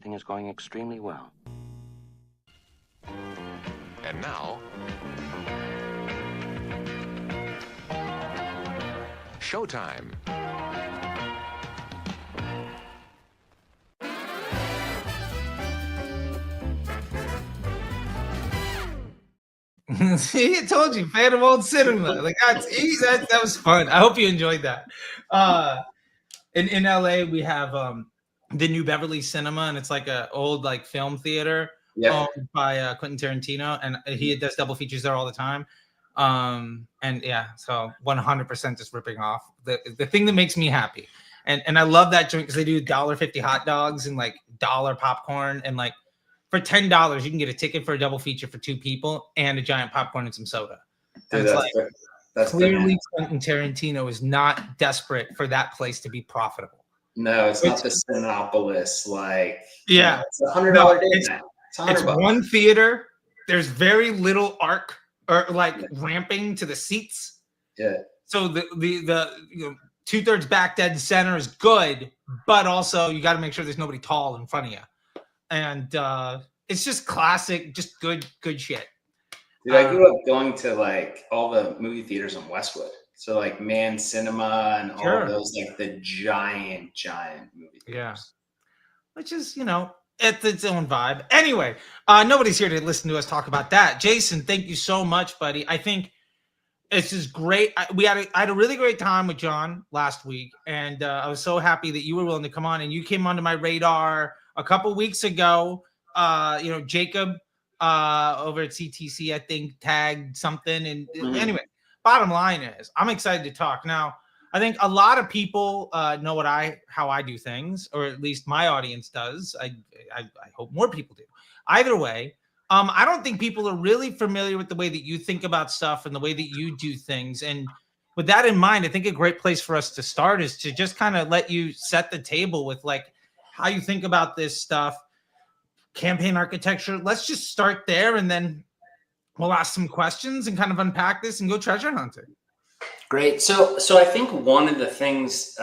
everything is going extremely well. And now, showtime. See, I told you, fan of old cinema. Like that was fun. I hope you enjoyed that. In LA, we have the New Beverly Cinema, and it's like a old like film theater owned by Quentin Tarantino, and he does double features there all the time. And yeah, so 100% just ripping off the thing that makes me happy. And I love that joint because they do $1.50 hot dogs and like $1 popcorn, and like for $10 you can get a ticket for a double feature for 2 people and a giant popcorn and some soda. And Dude, it's like that's clearly Quentin Tarantino is not desperate for that place to be profitable. No, it's not the Cinepolis. Like, yeah, it's $100 day now. It's one theater. There's very little arc or like ramping to the seats. Yeah. So the 2/3 back dead center is good, but also you got to make sure there's nobody tall in front of you. And it's just classic, just good shit. Dude, I grew up going to like all the movie theaters in Westwood. So like Man Cinema and all of those, like the giant movie theaters. Yeah. Which is, it's its own vibe. Anyway, nobody's here to listen to us talk about that. Jason, thank you so much, buddy. I think it's just great. I had a really great time with John last week, and I was so happy that you were willing to come on, and you came onto my radar a couple weeks ago. Jacob over at CTC, I think, tagged something. And anyway, bottom line is I'm excited to talk. Now, I think a lot of people know how I do things, or at least my audience does. I hope more people do. Either way, I don't think people are really familiar with the way that you think about stuff and the way that you do things. And with that in mind, I think a great place for us to start is to just kind of let you set the table with like how you think about this stuff, campaign architecture. Let's just start there, and then we'll ask some questions and kind of unpack this and go treasure hunting. Great. So I think one of the things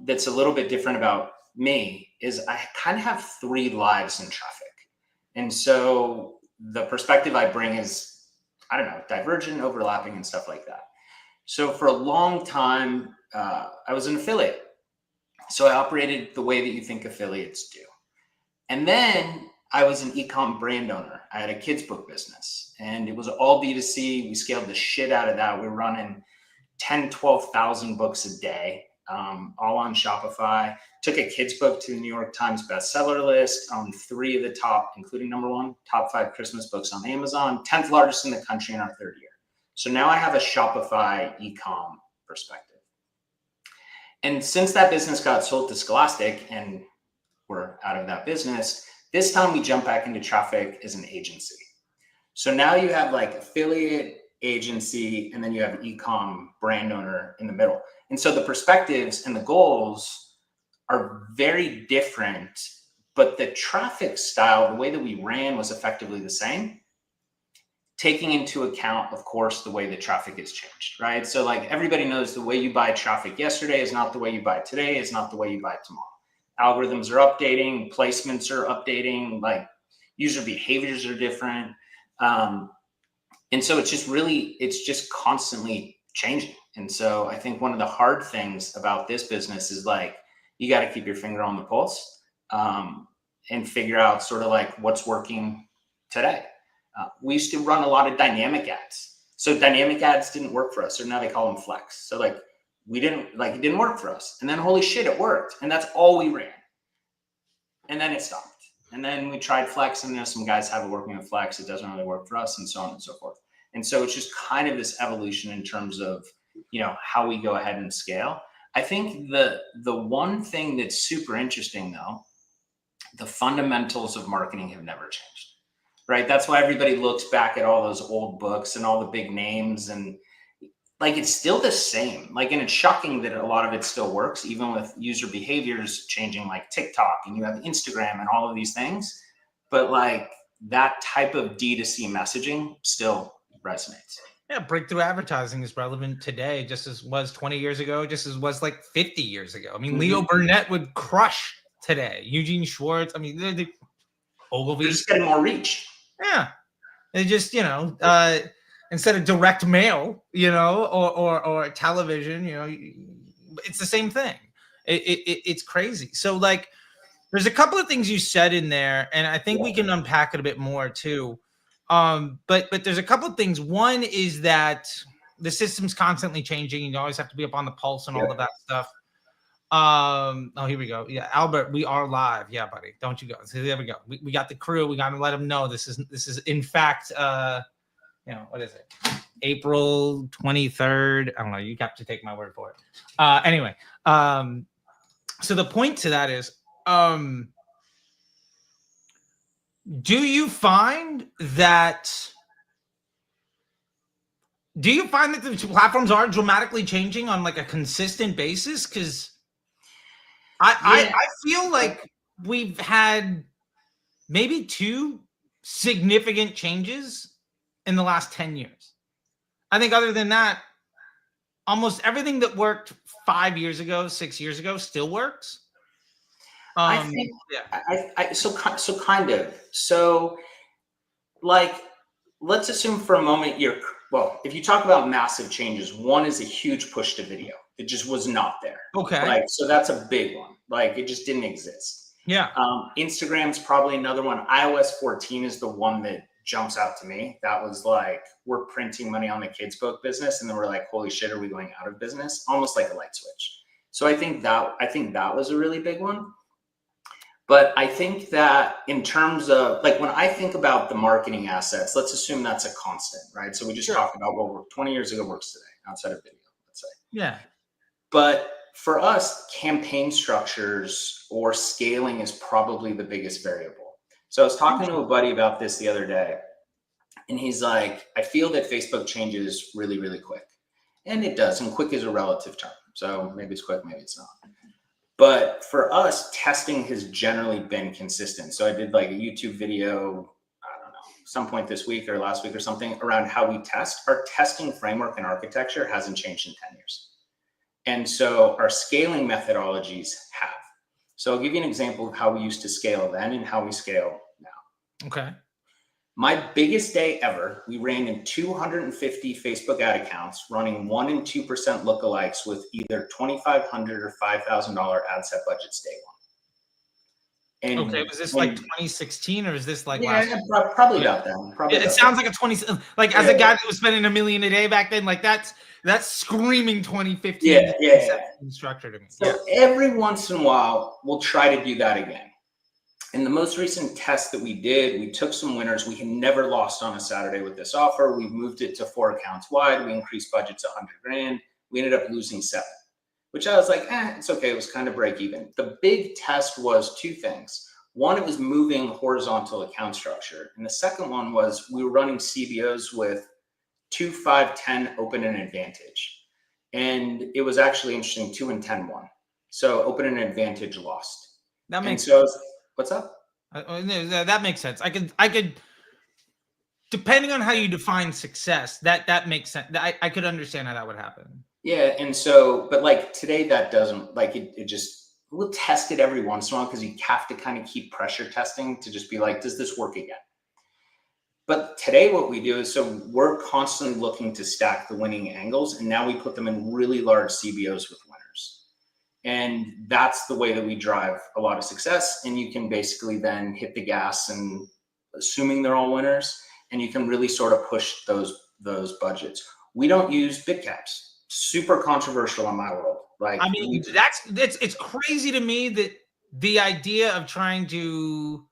that's a little bit different about me is I kind of have 3 lives in traffic. And so the perspective I bring is, I don't know, divergent, overlapping, and stuff like that. So for a long time, I was an affiliate. So I operated the way that you think affiliates do. And then I was an e-com brand owner. I had a kids book business, and it was all B2C. We scaled the shit out of that. We're running 10, 12,000 books a day, all on Shopify. Took a kids book to the New York Times bestseller list, on 3 of the top, including #1, top 5 Christmas books on Amazon, 10th largest in the country in our 3rd year. So now I have a Shopify e-com perspective. And since that business got sold to Scholastic and we're out of that business, this time we jump back into traffic as an agency. So now you have like affiliate, agency, and then you have e-com brand owner in the middle. And so the perspectives and the goals are very different, but the traffic style, the way that we ran, was effectively the same, taking into account, of course, the way that traffic has changed, right? So like everybody knows the way you buy traffic yesterday is not the way you buy today, is not the way you buy tomorrow. Algorithms are updating, placements are updating, like user behaviors are different. And so it's just constantly changing. And so I think one of the hard things about this business is like, you got to keep your finger on the pulse and figure out sort of like what's working today. We used to run a lot of dynamic ads. So dynamic ads didn't work for us. So now they call them flex. So like it didn't work for us. And then holy shit, it worked. And that's all we ran. And then it stopped. And then we tried flex, and some guys have it working with flex. It doesn't really work for us, and so on and so forth. And so it's just kind of this evolution in terms of, how we go ahead and scale. I think the one thing that's super interesting though, the fundamentals of marketing have never changed, right? That's why everybody looks back at all those old books and all the big names, and like, it's still the same. Like, and it's shocking that a lot of it still works, even with user behaviors changing, like TikTok, and you have Instagram and all of these things. But like that type of D2C messaging still resonates. Yeah, breakthrough advertising is relevant today, just as was 20 years ago, just as was like 50 years ago. I mean, Leo Burnett would crush today. Eugene Schwartz. I mean, They're Ogilvy. just getting more reach. Yeah. They just, instead of direct mail, or television, it's the same thing. It's crazy. So like, there's a couple of things you said in there, and I think we can unpack it a bit more too. But there's a couple of things. One is that the system's constantly changing. You always have to be up on the pulse and all of that stuff. Oh, here we go. Yeah, Albert, we are live. Yeah, buddy. Don't you go. So there we go. We got the crew. We got to let them know this is in fact what is it? April 23rd. I don't know. You have to take my word for it. Anyway, so the point to that is, do you find that the platforms are dramatically changing on like a consistent basis? Because I feel like we've had maybe 2 significant changes in the last 10 years. I think other than that, almost everything that worked 5 years ago, 6 years ago still works. I think, so kind of. So like, let's assume for a moment if you talk about massive changes, one is a huge push to video. It just was not there. Okay. Like, so that's a big one. Like, it just didn't exist. Yeah. Instagram's probably another one. iOS 14 is the one that jumps out to me. That was like, we're printing money on the kids book business, and then we're like, holy shit, are we going out of business? Almost like a light switch. So I think that was a really big one. But I think that in terms of, like, when I think about the marketing assets, let's assume that's a constant, right? So we just talked about what worked 20 years ago works today outside of video, let's say. Yeah. But for us, campaign structures or scaling is probably the biggest variable. So I was talking to a buddy about this the other day, and he's like, I feel that Facebook changes really, really quick. And it does, and quick is a relative term. So maybe it's quick, maybe it's not. But for us, testing has generally been consistent. So I did like a YouTube video, I don't know, some point this week or last week or something around how we test. Our testing framework and architecture hasn't changed in 10 years. And so our scaling methodologies have. So I'll give you an example of how we used to scale then and how we scale now. Okay. My biggest day ever, we ran in 250 Facebook ad accounts, running 1% and 2% lookalikes with either $2,500 or $5,000 ad set budgets day one. And okay, was this like 2016 or is this like last year? Probably about that. It sounds like a 20, like as a guy that was spending $1 million a day back then, like that's screaming 2015 structure to me. So every once in a while, we'll try to do that again. In the most recent test that we did, we took some winners. We had never lost on a Saturday with this offer. We moved it to 4 accounts wide. We increased budgets $100,000. We ended up losing 7, which I was like, it's okay. It was kind of break even. The big test was 2 things. One, it was moving horizontal account structure. And the second one was we were running CBOs with 2, 5, 10 open and advantage. And it was actually interesting, 2 and 10 won. So open and advantage lost. That makes sense. What's up? That makes sense. I could, depending on how you define success, that makes sense. I could understand how that would happen. Yeah, and so, but like today, that doesn't, like it just, we'll test it every once in a while because you have to kind of keep pressure testing to just be like, does this work again? But today what we do is, so we're constantly looking to stack the winning angles, and now we put them in really large CBOs with winners. And that's the way that we drive a lot of success. And you can basically then hit the gas, and assuming they're all winners, and you can really sort of push those budgets. We don't use big caps. Super controversial in my world. Like, I mean, it's crazy to me that the idea of trying to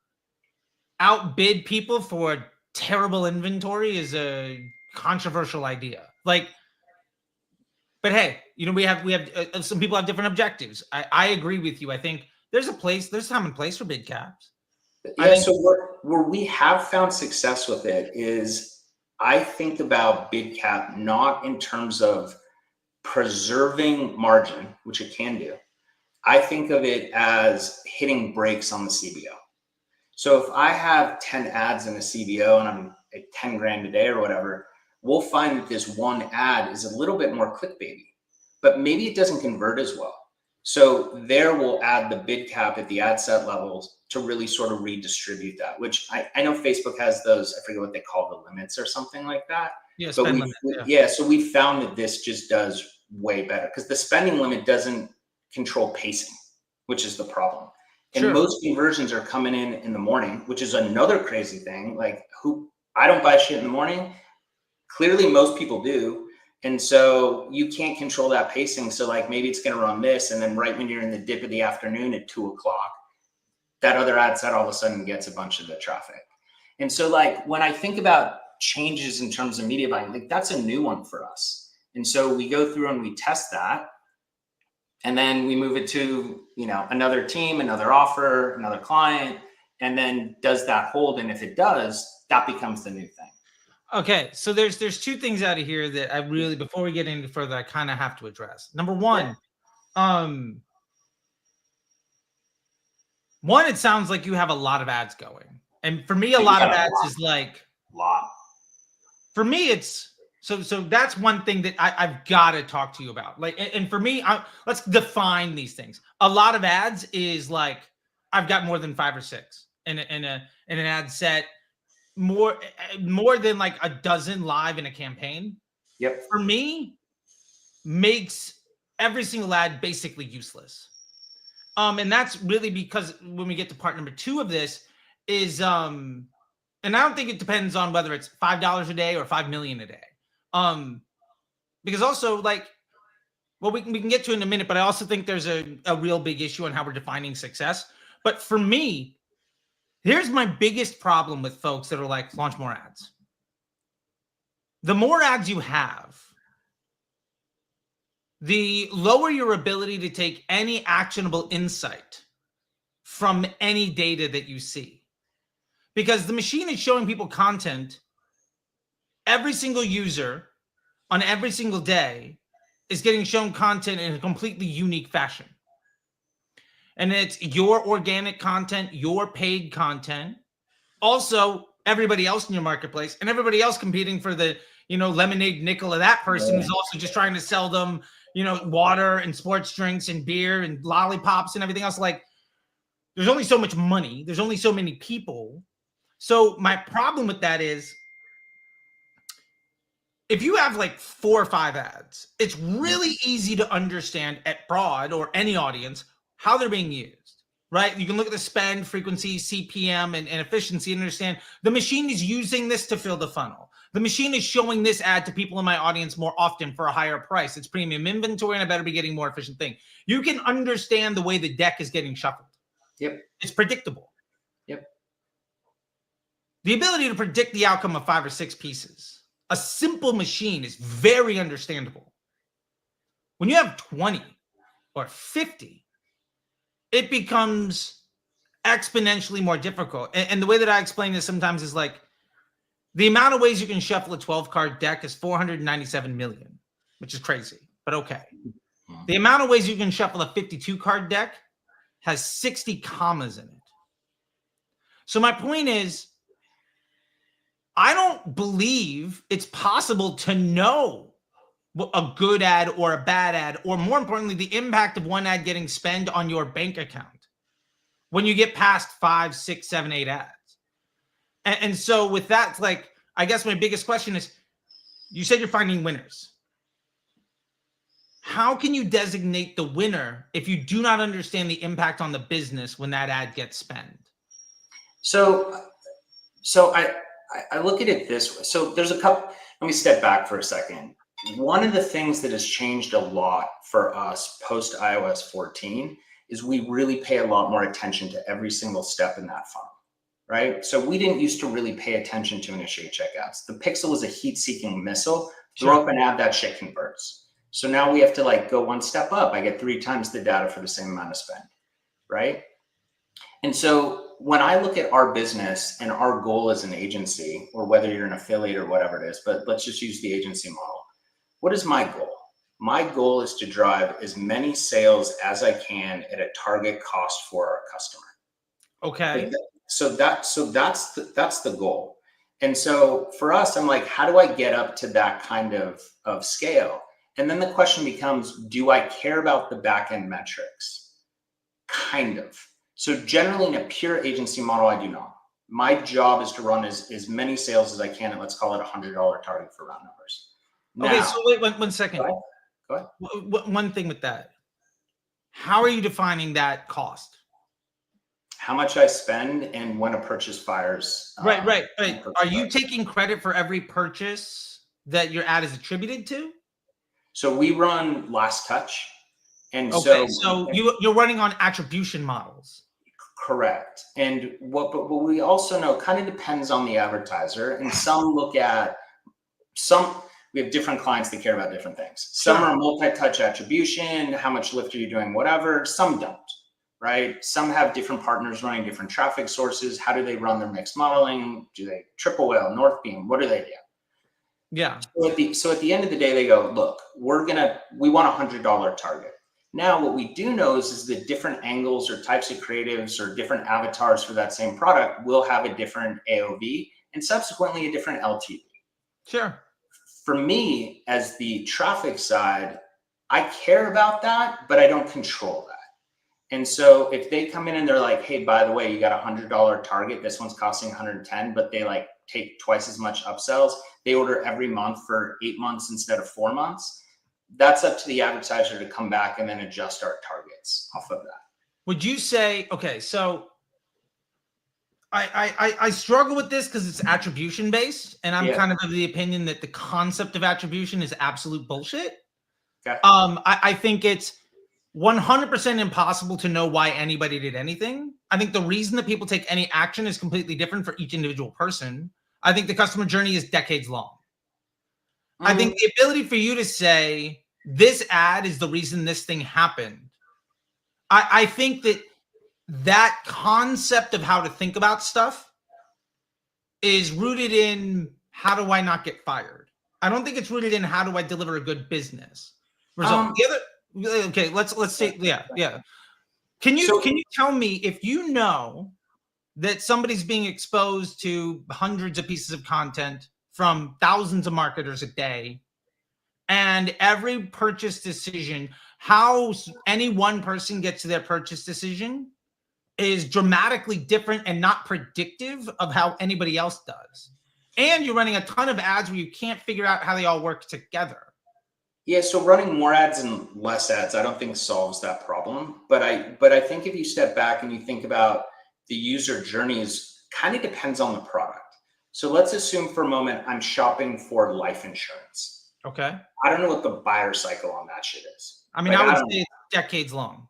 outbid people for terrible inventory is a controversial idea. Like, but hey, we have some people have different objectives. I agree with you. I think there's time and place for bid caps. Yeah. So where we have found success with it is, I think about bid cap not in terms of preserving margin, which it can do. I think of it as hitting brakes on the CBO. So if I have 10 ads in a CBO and I'm at 10 grand a day or whatever, we'll find that this one ad is a little bit more clickbaity, but maybe it doesn't convert as well. So there we'll add the bid cap at the ad set levels to really sort of redistribute that, which I know Facebook has those, I forget what they call the limits or something like that. Yeah, But spend limit. Yeah. so we found that this just does way better because the spending limit doesn't control pacing, which is the problem. And Sure. most conversions are coming in the morning, which is another crazy thing. Like I don't buy shit in the morning. Clearly most people do. And so you can't control that pacing. So like maybe it's going to run this. And then right when you're in the dip of the afternoon at 2 o'clock, that other ad set all of a sudden gets a bunch of the traffic. And so like when I think about changes in terms of media buying, like that's a new one for us. And so we go through and we test that. And then we move it to, another team, another offer, another client, and then does that hold? And if it does, that becomes the new thing. Okay, so there's two things out of here that I really, before we get any further, I kind of have to address. Number one, it sounds like you have a lot of ads going, and for me, a lot of ads is like For me, it's so that's one thing that I've got to talk to you about. Like, and for me, let's define these things. A lot of ads is like I've got more than 5 or 6 in an ad set. More than like a dozen live in a campaign. Yep. For me, makes every single ad basically useless. And that's really because when we get to part number 2 of this is and I don't think it depends on whether it's $5 a day or 5 million a day. Because also like, well, we can get to it in a minute, but I also think there's a real big issue on how we're defining success. But for me, here's my biggest problem with folks that are like, launch more ads. The more ads you have, the lower your ability to take any actionable insight from any data that you see. Because the machine is showing people content. Every single user on every single day is getting shown content in a completely unique fashion. And it's your organic content, your paid content, also everybody else in your marketplace, and everybody else competing for the, lemonade nickel of that person who's also just trying to sell them, water and sports drinks and beer and lollipops and everything else. Like, there's only so much money. There's only so many people. So my problem with that is if you have like 4 or 5 ads, it's really easy to understand at broad or any audience how they're being used, right? You can look at the spend, frequency, CPM, and efficiency and understand the machine is using this to fill the funnel. The machine is showing this ad to people in my audience more often for a higher price. It's premium inventory, and I better be getting more efficient thing. You can understand the way the deck is getting shuffled. Yep. It's predictable. Yep. The ability to predict the outcome of 5 or 6 pieces, a simple machine, is very understandable. When you have 20 or 50, it becomes exponentially more difficult. And the way that I explain this sometimes is like the amount of ways you can shuffle a 12-card deck is 497 million, which is crazy, but okay. The amount of ways you can shuffle a 52-card deck has 60 commas in it. So my point is, I don't believe it's possible to know a good ad or a bad ad, or more importantly, the impact of one ad getting spent on your bank account when you get past 5, 6, 7, 8 ads. And so with that, like, I guess my biggest question is, you said you're finding winners. How can you designate the winner if you do not understand the impact on the business when that ad gets spent? So I look at it this way. So there's a couple, let me step back for a second. One of the things that has changed a lot for us post iOS 14 is we really pay a lot more attention to every single step in that funnel, right? So we didn't used to really pay attention to initiate checkouts. The pixel is a heat-seeking missile. Throw up an ad, that shit converts. So now we have to like go one step up. I get 3 times the data for the same amount of spend, right? And so when I look at our business and our goal as an agency, or whether you're an affiliate or whatever it is, but let's just use the agency model. What is my goal? My goal is to drive as many sales as I can at a target cost for our customer. Okay. So that's the goal. And so for us, I'm like, how do I get up to that kind of scale? And then the question becomes, do I care about the back-end metrics? Kind of. So generally in a pure agency model, I do not. My job is to run as many sales as I can at, let's call it $100 target for round numbers. Okay, Now, so wait one second. Go ahead. One thing with that. How are you defining that cost? How much I spend and when a purchase fires. Right. Are you taking credit for every purchase that your ad is attributed to? So we run last touch. And okay, so you're running on attribution models. Correct. And but we also know kind of depends on the advertiser, and some look at we have different clients that care about different things. Some are multi-touch attribution, how much lift are you doing, whatever. Some don't, right? Some have different partners running different traffic sources. How do they run their mixed modeling? Do they triple whale, north beam? What do they do? Yeah. So at the end of the day, they go, look, we want $100 target. Now, what we do know is the different angles or types of creatives or different avatars for that same product will have a different AOV and subsequently a different LTV. Sure. For me, as the traffic side, I care about that, but I don't control that. And so if they come in and they're like, hey, by the way, you got a $100 target, this one's costing 110, but they like take twice as much upsells. They order every month for 8 months instead of 4 months. That's up to the advertiser to come back and then adjust our targets off of that. Would you say, okay, so I struggle with this because it's attribution based, and I'm kind of the opinion that the concept of attribution is absolute bullshit. Okay. I think it's 100% impossible to know why anybody did anything. I think the reason that people take any action is completely different for each individual person. I think the customer journey is decades long. I think the ability for you to say this ad is the reason this thing happened. I think that concept of how to think about stuff is rooted in how do I not get fired? I don't think it's rooted in how do I deliver a good business result. Okay, let's say, yeah. Can you tell me if you know that somebody's being exposed to hundreds of pieces of content from thousands of marketers a day, and every purchase decision, how any one person gets to their purchase decision is dramatically different and not predictive of how anybody else does. And you're running a ton of ads where you can't figure out how they all work together. Yeah, so running more ads and less ads, I don't think solves that problem. But I think if you step back and you think about the user journeys, kind of depends on the product. So let's assume for a moment I'm shopping for life insurance. Okay. I don't know what the buyer cycle on that shit is. I mean, I would say it's decades long.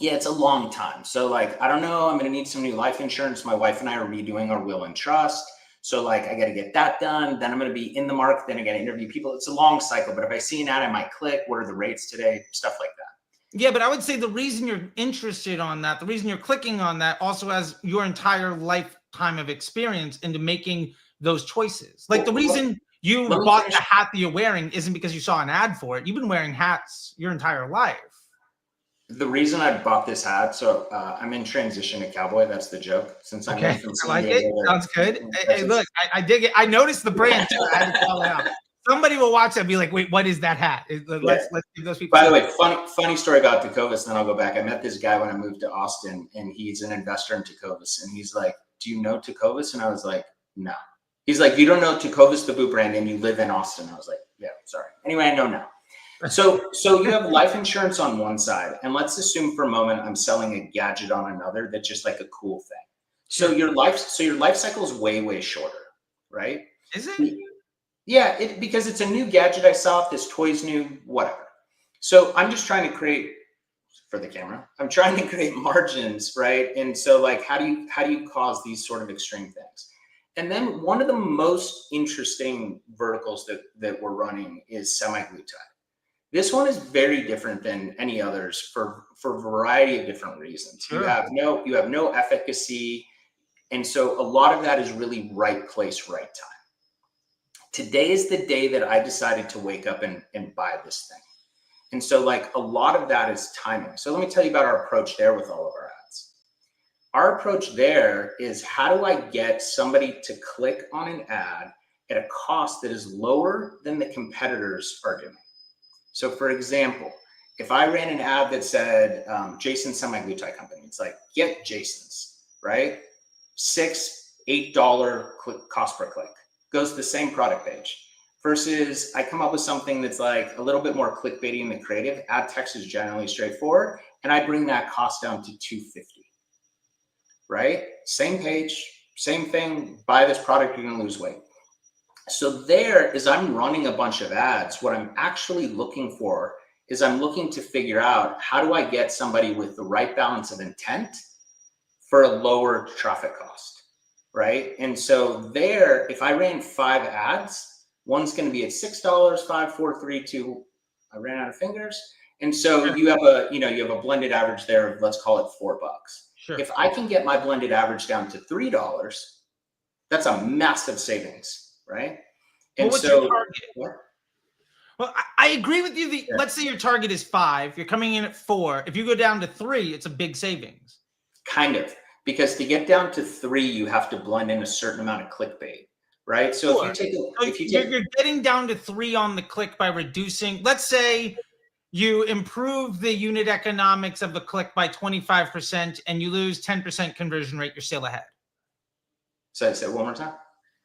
Yeah, it's a long time. So like, I don't know, I'm going to need some new life insurance. My wife and I are redoing our will and trust. So like, I got to get that done. Then I'm going to be in the market. Then I got to interview people. It's a long cycle, but if I see an ad, I might click. What are the rates today? Stuff like that. Yeah, but I would say the reason you're interested on that, the reason you're clicking on that also has your entire lifetime of experience into making those choices. Like the reason you bought the hat that you're wearing isn't because you saw an ad for it. You've been wearing hats your entire life. The reason I bought this hat, so I'm in transition to cowboy. That's the joke. Since I'm okay, I like it. Sounds good. Hey, look, I dig it. I noticed the brand too. I had to call it out. Somebody will watch that and be like, "Wait, what is that hat?" Let's give those people. By the way, funny story about Tecovas. Then I'll go back. I met this guy when I moved to Austin, and he's an investor in Tecovas. And he's like, "Do you know Tecovas?" And I was like, "No." He's like, "You don't know Tecovas, the boot brand, and you live in Austin." I was like, "Yeah, sorry." Anyway, I know now. So you have life insurance on one side, and let's assume for a moment I'm selling a gadget on another that's just like a cool thing. So your life cycle is way shorter, right? Is it? Yeah, because it's a new gadget I saw, this toy's new, whatever. So I'm just trying to create for the camera. I'm trying to create margins, right? And so like, how do you cause these sort of extreme things? And then one of the most interesting verticals that we're running is semi-glutide. This one is very different than any others for a variety of different reasons. Sure. You have no efficacy. And so a lot of that is really right place, right time. Today is the day that I decided to wake up and buy this thing. And so like a lot of that is timing. So let me tell you about our approach there with all of our ads. Our approach there is how do I get somebody to click on an ad at a cost that is lower than the competitors are doing? So for example, if I ran an ad that said Jason Semi-Glue-Tie Company, it's like, get Jason's, right? $8 cost per click. Goes to the same product page. Versus I come up with something that's like a little bit more clickbaity in the creative. Ad text is generally straightforward, and I bring that cost down to $2.50. Right? Same page, same thing. Buy this product, you're gonna lose weight. So there, as I'm running a bunch of ads, what I'm actually looking for is I'm looking to figure out how do I get somebody with the right balance of intent for a lower traffic cost, right? And so there, if I ran 5 ads, one's going to be at $6, 5, 4, 3, 2. I ran out of fingers. And so you have a blended average there of, let's call it $4. Sure. If I can get my blended average down to $3, that's a massive savings, right? And what's so your target? Well, I agree with you. Let's say your target is 5. You're coming in at 4. If you go down to 3, it's a big savings. Kind of, because to get down to 3, you have to blend in a certain amount of clickbait. Right. So sure. You're getting down to 3 on the click by reducing, let's say you improve the unit economics of the click by 25% and you lose 10% conversion rate, you're still ahead. So say it one more time.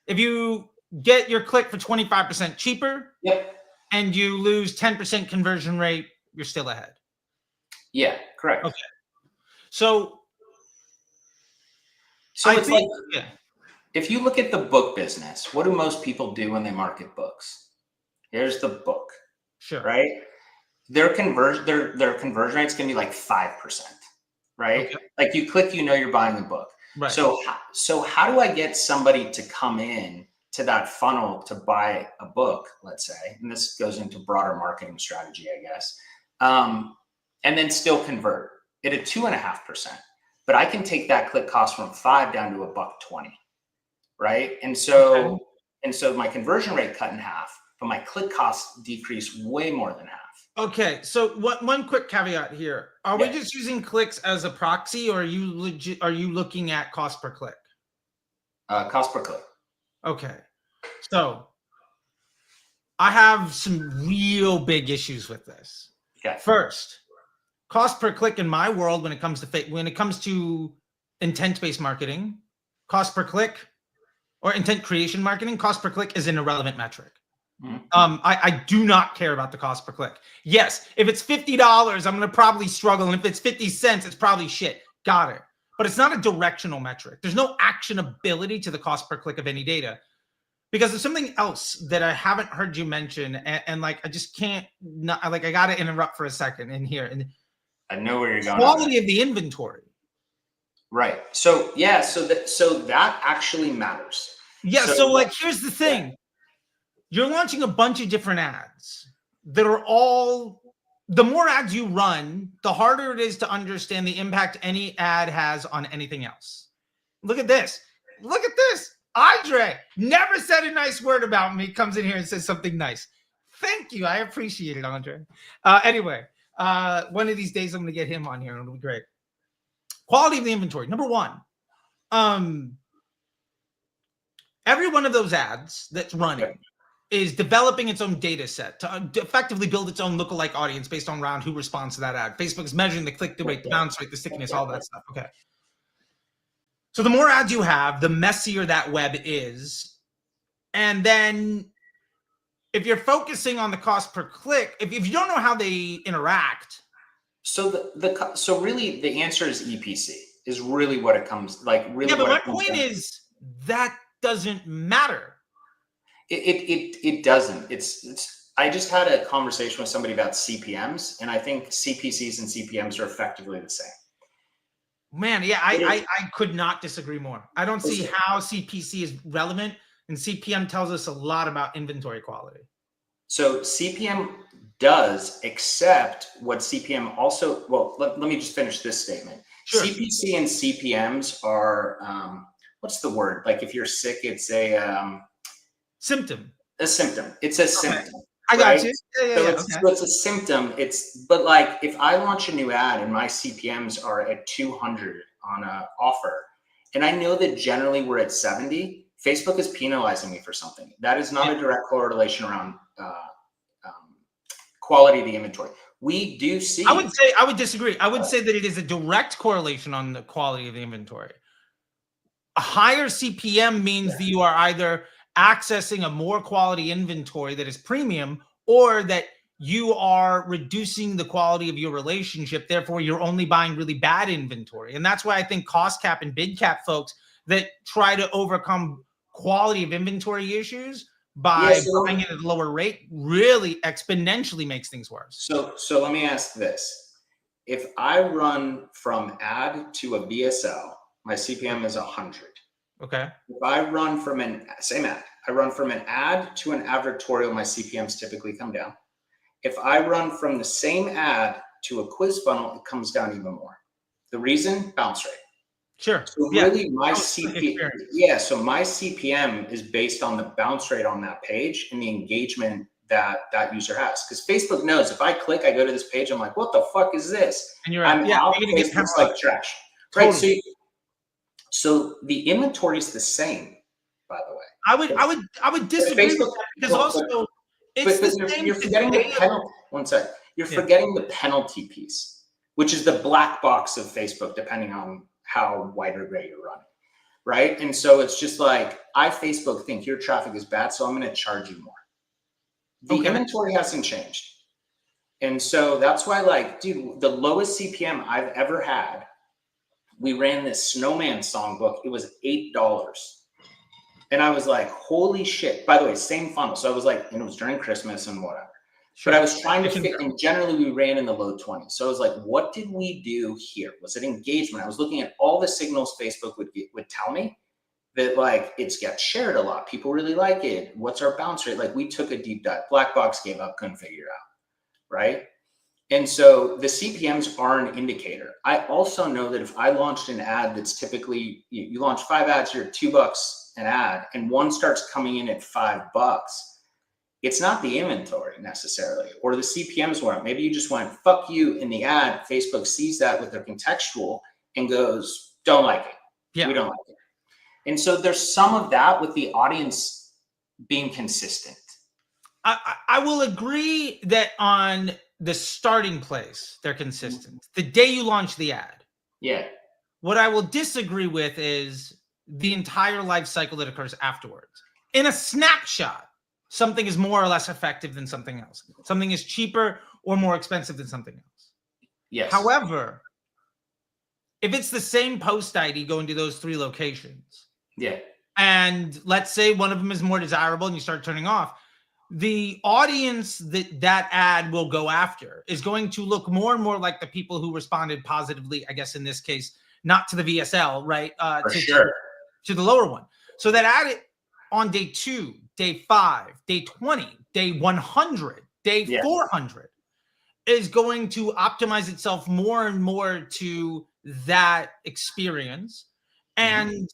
If you get your click for 25% cheaper, yep, and you lose 10% conversion rate, you're still ahead. Yeah, correct. Okay. So I think, if you look at the book business, what do most people do when they market books? Here's the book. Sure. Right? Their conversion rate's gonna be like 5%. Right? Okay. Like you click, you're buying the book. Right. So how do I get somebody to come in to that funnel to buy a book, let's say, and this goes into broader marketing strategy, I guess, and then still convert it at 2.5%. But I can take that click cost from 5 down to $1.20, right? And so my conversion rate cut in half, but my click cost decreased way more than half. Okay, so one quick caveat here: are we just using clicks as a proxy, or are you looking at cost per click? Cost per click. Okay, so I have some real big issues with this. Okay. First, cost per click in my world, when it comes to intent-based marketing, cost per click or intent creation marketing, cost per click is an irrelevant metric. Mm-hmm. I do not care about the cost per click. Yes, if it's $50, I'm going to probably struggle. And if it's 50 cents, it's probably shit. Got it. But it's not a directional metric. There's no actionability to the cost per click of any data. Because there's something else that I haven't heard you mention, and like I just can't. I got to interrupt for a second in here. And I know where you're going. Quality of the inventory. Right. So yeah. So that actually matters. Yeah. So like, here's the thing: you're launching a bunch of different ads that are all. The more ads you run, the harder it is to understand the impact any ad has on anything else. Look at this. Look at this. Andre never said a nice word about me, comes in here and says something nice. Thank you. I appreciate it, Andre. Anyway, one of these days I'm going to get him on here and it'll be great. Quality of the inventory. Number 1. Every one of those ads that's running is developing its own data set to effectively build its own lookalike audience based on around who responds to that ad. Facebook is measuring the click-through rate, the bounce rate, the stickiness, all that stuff. Okay. So the more ads you have, the messier that web is. And then if you're focusing on the cost per click, if you don't know how they interact. So so really the answer is EPC is really what it comes like. Really, yeah, but my point is that doesn't matter. It doesn't. It's. I just had a conversation with somebody about CPMs, and I think CPCs and CPMs are effectively the same. Man, yeah, I could not disagree more. I don't see how CPC is relevant, and CPM tells us a lot about inventory quality. So CPM does, except what CPM also, well, let me just finish this statement. Sure. CPC and CPMs are, what's the word? Like if you're sick, it's a... symptom. A symptom. It's a symptom. I got you. So it's a symptom. But like if I launch a new ad and my CPMs are at 200 on an offer, and I know that generally we're at 70, Facebook is penalizing me for something. That is not a direct correlation around quality of the inventory. We do see. I would disagree. I would say that it is a direct correlation on the quality of the inventory. A higher CPM means that you are either accessing a more quality inventory that is premium, or that you are reducing the quality of your relationship. Therefore, you're only buying really bad inventory. And that's why I think cost cap and bid cap folks that try to overcome quality of inventory issues by buying it at a lower rate really exponentially makes things worse. So let me ask this. If I run from ad to a VSL, my CPM is 100. Okay. If I run from I run from an ad to an advertorial, my CPMs typically come down. If I run from the same ad to a quiz funnel, it comes down even more. The reason? Bounce rate. Sure. So really my CPM is based on the bounce rate on that page and the engagement that user has. Because Facebook knows if I click, I go to this page, I'm like, what the fuck is this? And you're out. Facebook's like trash. Totally. Right. So the inventory is the same, by the way. I would disagree with that, because also it's the same. You're forgetting the penalty. One sec. You're forgetting the penalty piece, which is the black box of Facebook, depending on how white or gray you're running, right? And so it's just like, Facebook think your traffic is bad, so I'm going to charge you more. The inventory hasn't changed. And so that's why, like, dude, the lowest CPM I've ever had, we ran this Snowman songbook. It was $8. And I was like, holy shit. By the way, same funnel. So I was like, and it was during Christmas and whatever. Sure. But I was trying to fit, and generally we ran in the low 20s. So I was like, what did we do here? Was it engagement? I was looking at all the signals Facebook would tell me that, like, it's got shared a lot. People really like it. What's our bounce rate? Like, we took a deep dive. Black box gave up, couldn't figure it out, right? And so the CPMs are an indicator. I also know that if I launched an ad that's typically, you launch 5 ads, you're $2 an ad, and one starts coming in at $5, it's not the inventory necessarily, or the CPMs weren't. Maybe you just went, fuck you in the ad. Facebook sees that with their contextual and goes, don't like it. Yeah. We don't like it. And so there's some of that with the audience being consistent. I will agree that on the starting place, they're consistent. The day you launch the ad. Yeah. What I will disagree with is the entire life cycle that occurs afterwards. In a snapshot, something is more or less effective than something else. Something is cheaper or more expensive than something else. Yes. However, if it's the same post ID going to those 3 locations, yeah, and let's say one of them is more desirable and you start turning off, the audience that ad will go after is going to look more and more like the people who responded positively, I guess in this case, not to the VSL, right? To the lower one. So that ad on day 2, day 5, day 20, day 100, day 400 is going to optimize itself more and more to that experience. And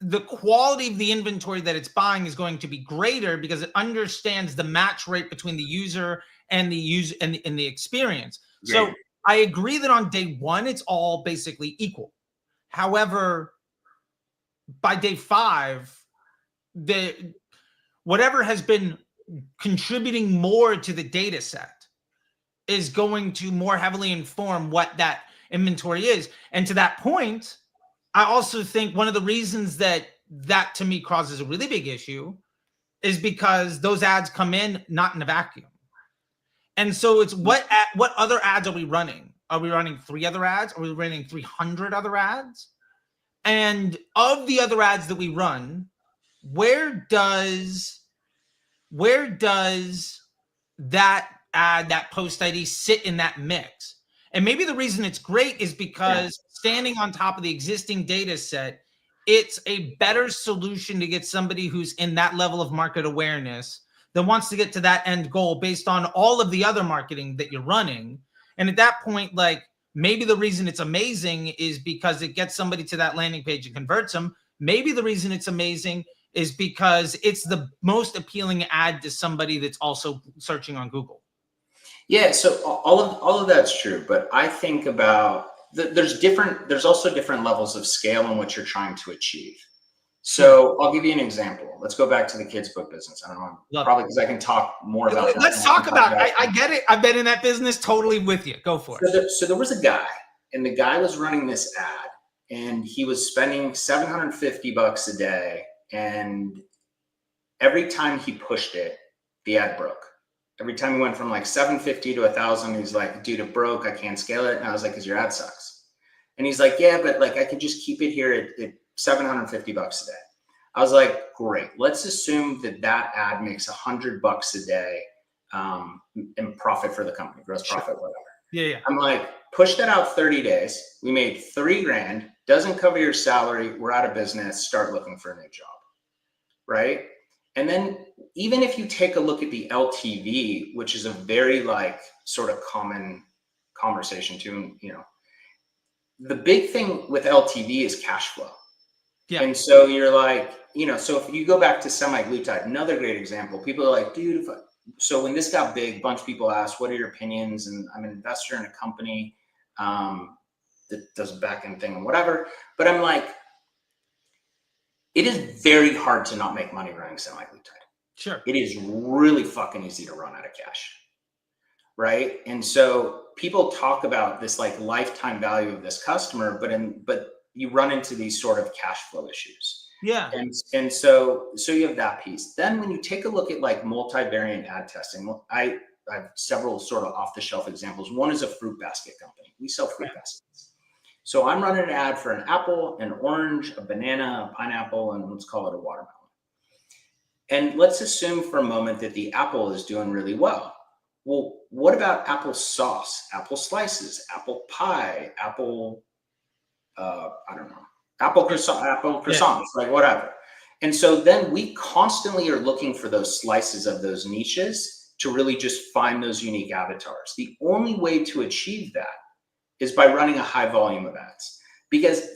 the quality of the inventory that it's buying is going to be greater because it understands the match rate between the user and the experience. Yeah. So I agree that on day 1, it's all basically equal. However, by day 5, whatever has been contributing more to the data set is going to more heavily inform what that inventory is. And to that point, I also think one of the reasons that to me causes a really big issue is because those ads come in not in a vacuum. And so it's what other ads are we running? Are we running 3 other ads? Are we running 300 other ads? And of the other ads that we run, where does that ad, that post ID sit in that mix? And maybe the reason it's great is because standing on top of the existing data set, it's a better solution to get somebody who's in that level of market awareness that wants to get to that end goal based on all of the other marketing that you're running. And at that point, like, maybe the reason it's amazing is because it gets somebody to that landing page and converts them. Maybe the reason it's amazing is because it's the most appealing ad to somebody that's also searching on Google. Yeah, so all of that's true, but I think about there's also different levels of scale in what you're trying to achieve. So I'll give you an example. Let's go back to the kids book business. I don't know, probably because I can talk more about that. Let's talk about it. I get it. I've been in that business. Totally with you. Go for it. So there was a guy, and the guy was running this ad, and he was spending $750 a day. And every time he pushed it, the ad broke. Every time he went from like 750 to 1,000, he's like, dude, it broke. I can't scale it. And I was like, because your ad sucks. And he's like, yeah, but like I could just keep it here at $750 a day. I was like, great. Let's assume that that ad makes $100 a day in profit for the company, gross profit, whatever. Yeah. I'm like, push that out 30 days. We made $3,000. Doesn't cover your salary. We're out of business. Start looking for a new job. Right. And then even if you take a look at the LTV, which is a very like sort of common conversation too, you know, the big thing with LTV is cash flow. Yeah. And so you're like, you know, so if you go back to semaglutide, another great example, people are like, dude, so when this got big, a bunch of people asked, what are your opinions? And I'm an investor in a company that does a back end thing and whatever. But I'm like, it is very hard to not make money running semaglutide. Sure. It is really fucking easy to run out of cash. Right. And so people talk about this like lifetime value of this customer, but you run into these sort of cash flow issues. Yeah. And so you have that piece. Then when you take a look at like multivariate ad testing, I have several sort of off the shelf examples. One is a fruit basket company. We sell fruit baskets. So I'm running an ad for an apple, an orange, a banana, a pineapple, and let's call it a watermelon. And let's assume for a moment that the apple is doing really well. Well, what about apple sauce, apple slices, apple pie, apple, I don't know, apple croissants, like whatever. And so then we constantly are looking for those slices of those niches to really just find those unique avatars. The only way to achieve that is by running a high volume of ads. Because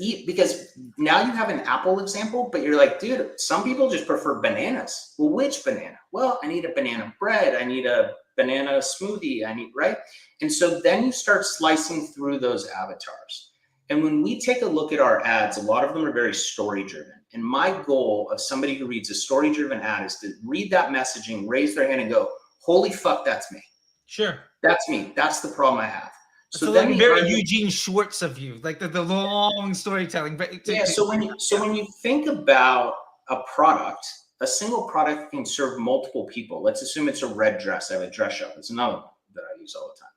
now you have an apple example, but you're like, dude, some people just prefer bananas. Well, which banana? Well, I need a banana bread. I need a banana smoothie. Right? And so then you start slicing through those avatars. And when we take a look at our ads, a lot of them are very story driven. And my goal of somebody who reads a story driven ad is to read that messaging, raise their hand and go, holy fuck, that's me. Sure. That's me. That's the problem I have. So then very Eugene Schwartz of you, like the long storytelling. But yeah. So when you think about a product, a single product can serve multiple people. Let's assume it's a red dress. I have a dress shop. It's another one that I use all the time.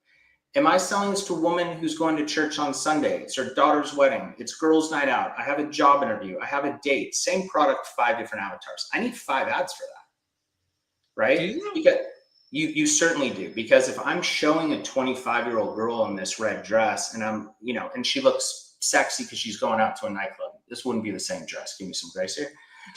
Am I selling this to a woman who's going to church on Sunday? It's her daughter's wedding. It's girls' night out. I have a job interview. I have a date. Same product, 5 different avatars. I need 5 ads for that, right? Do you? Because you certainly do. Because if I'm showing a 25-year-old girl in this red dress, and I'm, you know, and she looks sexy because she's going out to a nightclub, this wouldn't be the same dress. Give me some grace here.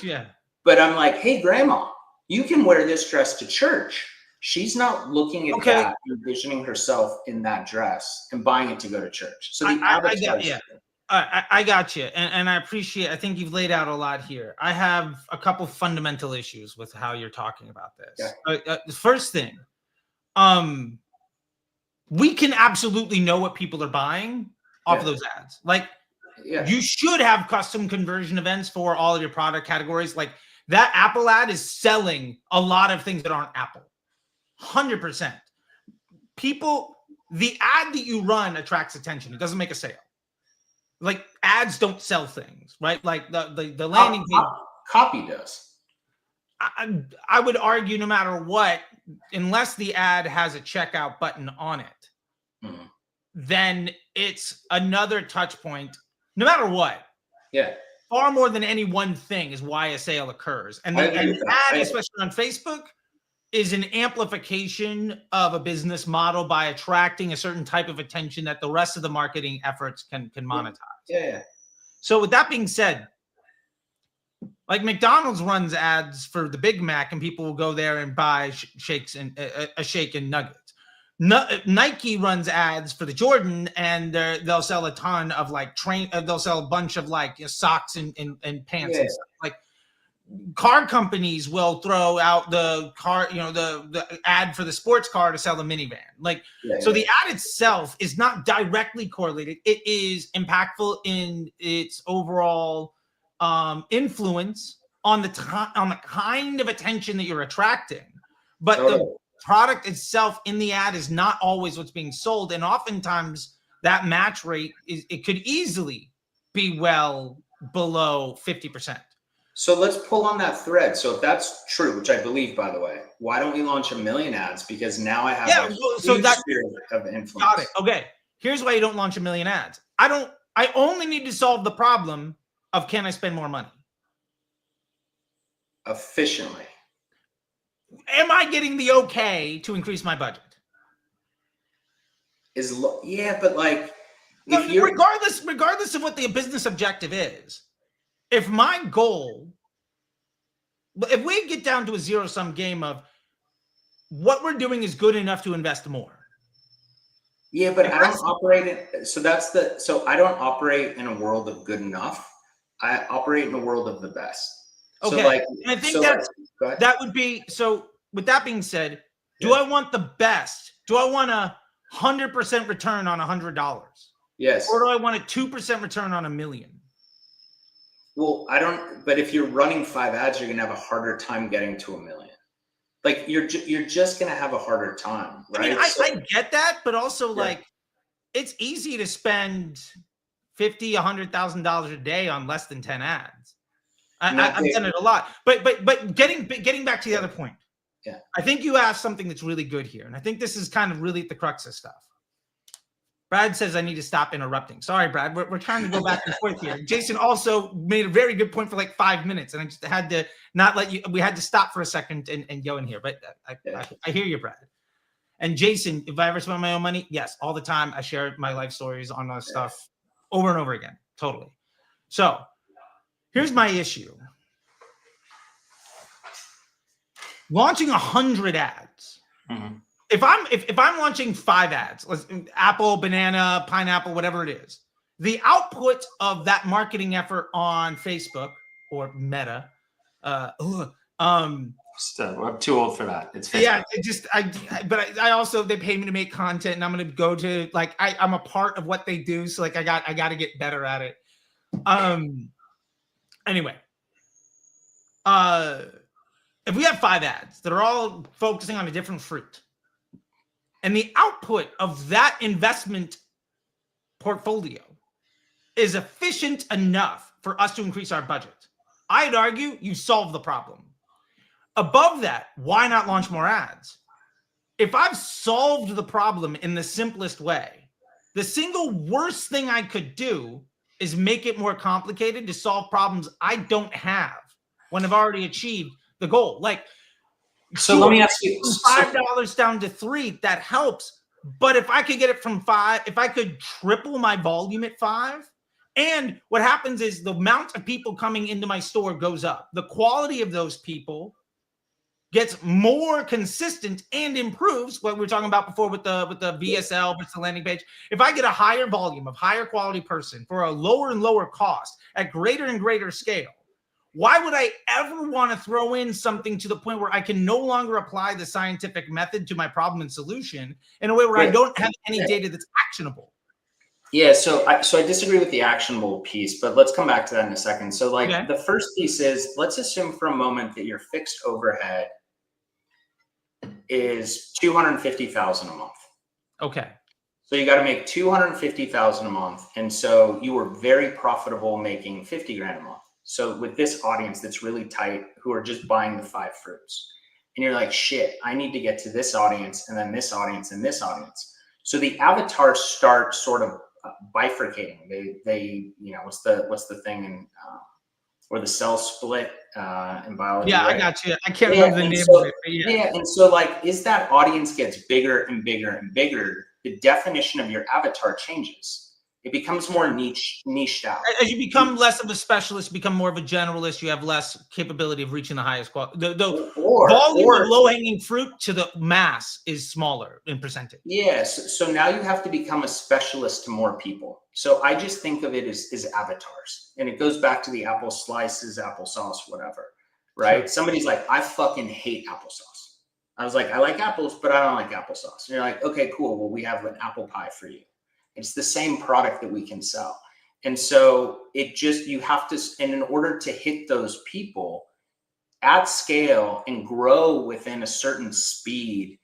Yeah. But I'm like, hey, grandma, you can wear this dress to church. She's not looking at that, envisioning herself in that dress and buying it to go to church. So the I got you. And I appreciate, I think you've laid out a lot here. I have a couple fundamental issues with how you're talking about this. Yeah. The first thing, we can absolutely know what people are buying off of those ads. Like you should have custom conversion events for all of your product categories. Like that Apple ad is selling a lot of things that aren't Apple. 100%. People, the ad that you run attracts attention. It doesn't make a sale. Like ads don't sell things, right? Like the landing page. Copy does. I would argue no matter what, unless the ad has a checkout button on it, then it's another touch point, no matter what. Yeah. Far more than any one thing is why a sale occurs. And the ad, especially on Facebook, is an amplification of a business model by attracting a certain type of attention that the rest of the marketing efforts can monetize. Yeah. So with that being said, like McDonald's runs ads for the Big Mac and people will go there and buy shakes and a shake and nuggets. Nike runs ads for the Jordan and they'll sell a ton of like they'll sell a bunch of like socks and pants and stuff. Like car companies will throw out the car, the ad for the sports car to sell the minivan. Like, so the ad itself is not directly correlated. It is impactful in its overall influence on the time, on the kind of attention that you're attracting, but Totally. the product itself in the ad is not always what's being sold. And oftentimes that match rate it could easily be well below 50%. So let's pull on that thread. So if that's true, which I believe, by the way, why don't we launch 1 million ads? Because now I have so that sphere of influence. Got it. Okay. Here's why you don't launch 1 million ads. I only need to solve the problem of, can I spend more money Efficiently. Am I getting the okay to increase my budget? Yeah, but like, if you're regardless of what the business objective is, if my goal, if we get down to a zero-sum game of what we're doing is good enough to invest more. Yeah, but I don't operate in, so I don't operate in a world of good enough. I operate in a world of the best. Okay. So like, and I think so that would be, so with that being said, do I want the best? Do I want 100% return on $100? Yes. Or do I want a 2% return on $1 million? Well, I don't, but if you're running 5 ads, you're going to have a harder time getting to 1 million. Like you're just going to have a harder time, right? I mean, I get that, but also like it's easy to spend $50,000, $100,000 a day on less than 10 ads. I've done it a lot, but getting back to the other point. Yeah. I think you asked something that's really good here. And I think this is kind of really at the crux of stuff. Brad says I need to stop interrupting. Sorry, Brad. We're trying to go back and forth here. Jason also made a very good point for like 5 minutes, and I just had to not let you. We had to stop for a second and go in here. But I hear you, Brad. And Jason, if I ever spend my own money, yes, all the time. I share my life stories on that stuff over and over again. Totally. So here's my issue. Launching 100 ads. Mm-hmm. If I'm launching 5 ads, apple, banana, pineapple, whatever it is, the output of that marketing effort on Facebook or Meta, I'm too old for that. It's Facebook. Yeah, I also, they pay me to make content, and I'm gonna go to like I'm a part of what they do, so like I got to get better at it. Anyway, if we have 5 ads that are all focusing on a different fruit, and the output of that investment portfolio is efficient enough for us to increase our budget, I'd argue you solve the problem. Above that, why not launch more ads? If I've solved the problem in the simplest way, the single worst thing I could do is make it more complicated to solve problems I don't have when I've already achieved the goal. Like, so let me ask you, $5 down to $3, that helps. But if I could get it from 5, if I could triple my volume at 5, and what happens is the amount of people coming into my store goes up. The quality of those people gets more consistent and improves what we were talking about before with the VSL, with the landing page. If I get a higher volume of higher quality person for a lower and lower cost at greater and greater scale, why would I ever want to throw in something to the point where I can no longer apply the scientific method to my problem and solution in a way where I don't have any data that's actionable? Yeah, so I disagree with the actionable piece, but let's come back to that in a second. So like the first piece is, let's assume for a moment that your fixed overhead is $250,000 a month. Okay. So you got to make $250,000 a month. And so you were very profitable making 50 grand a month. So with this audience that's really tight, who are just buying the 5 fruits, and you're like, shit, I need to get to this audience and then this audience and this audience. So the avatars start sort of bifurcating. They what's the thing in where the cells split in biology? Yeah, right? I got you. I can't remember the name of it. But yeah, and so like, as that audience gets bigger and bigger and bigger, the definition of your avatar changes. It becomes more niched out. As you become less of a specialist, become more of a generalist, you have less capability of reaching the highest quality. The volume of low-hanging fruit to the mass is smaller in percentage. Yes. So now you have to become a specialist to more people. So I just think of it as avatars. And it goes back to the apple slices, applesauce, whatever, right? Sure. Somebody's like, I fucking hate applesauce. I was like, I like apples, but I don't like applesauce. And you're like, okay, cool. Well, we have an apple pie for you. It's the same product that we can sell. And so you have to, and in order to hit those people, at scale and grow within a certain speed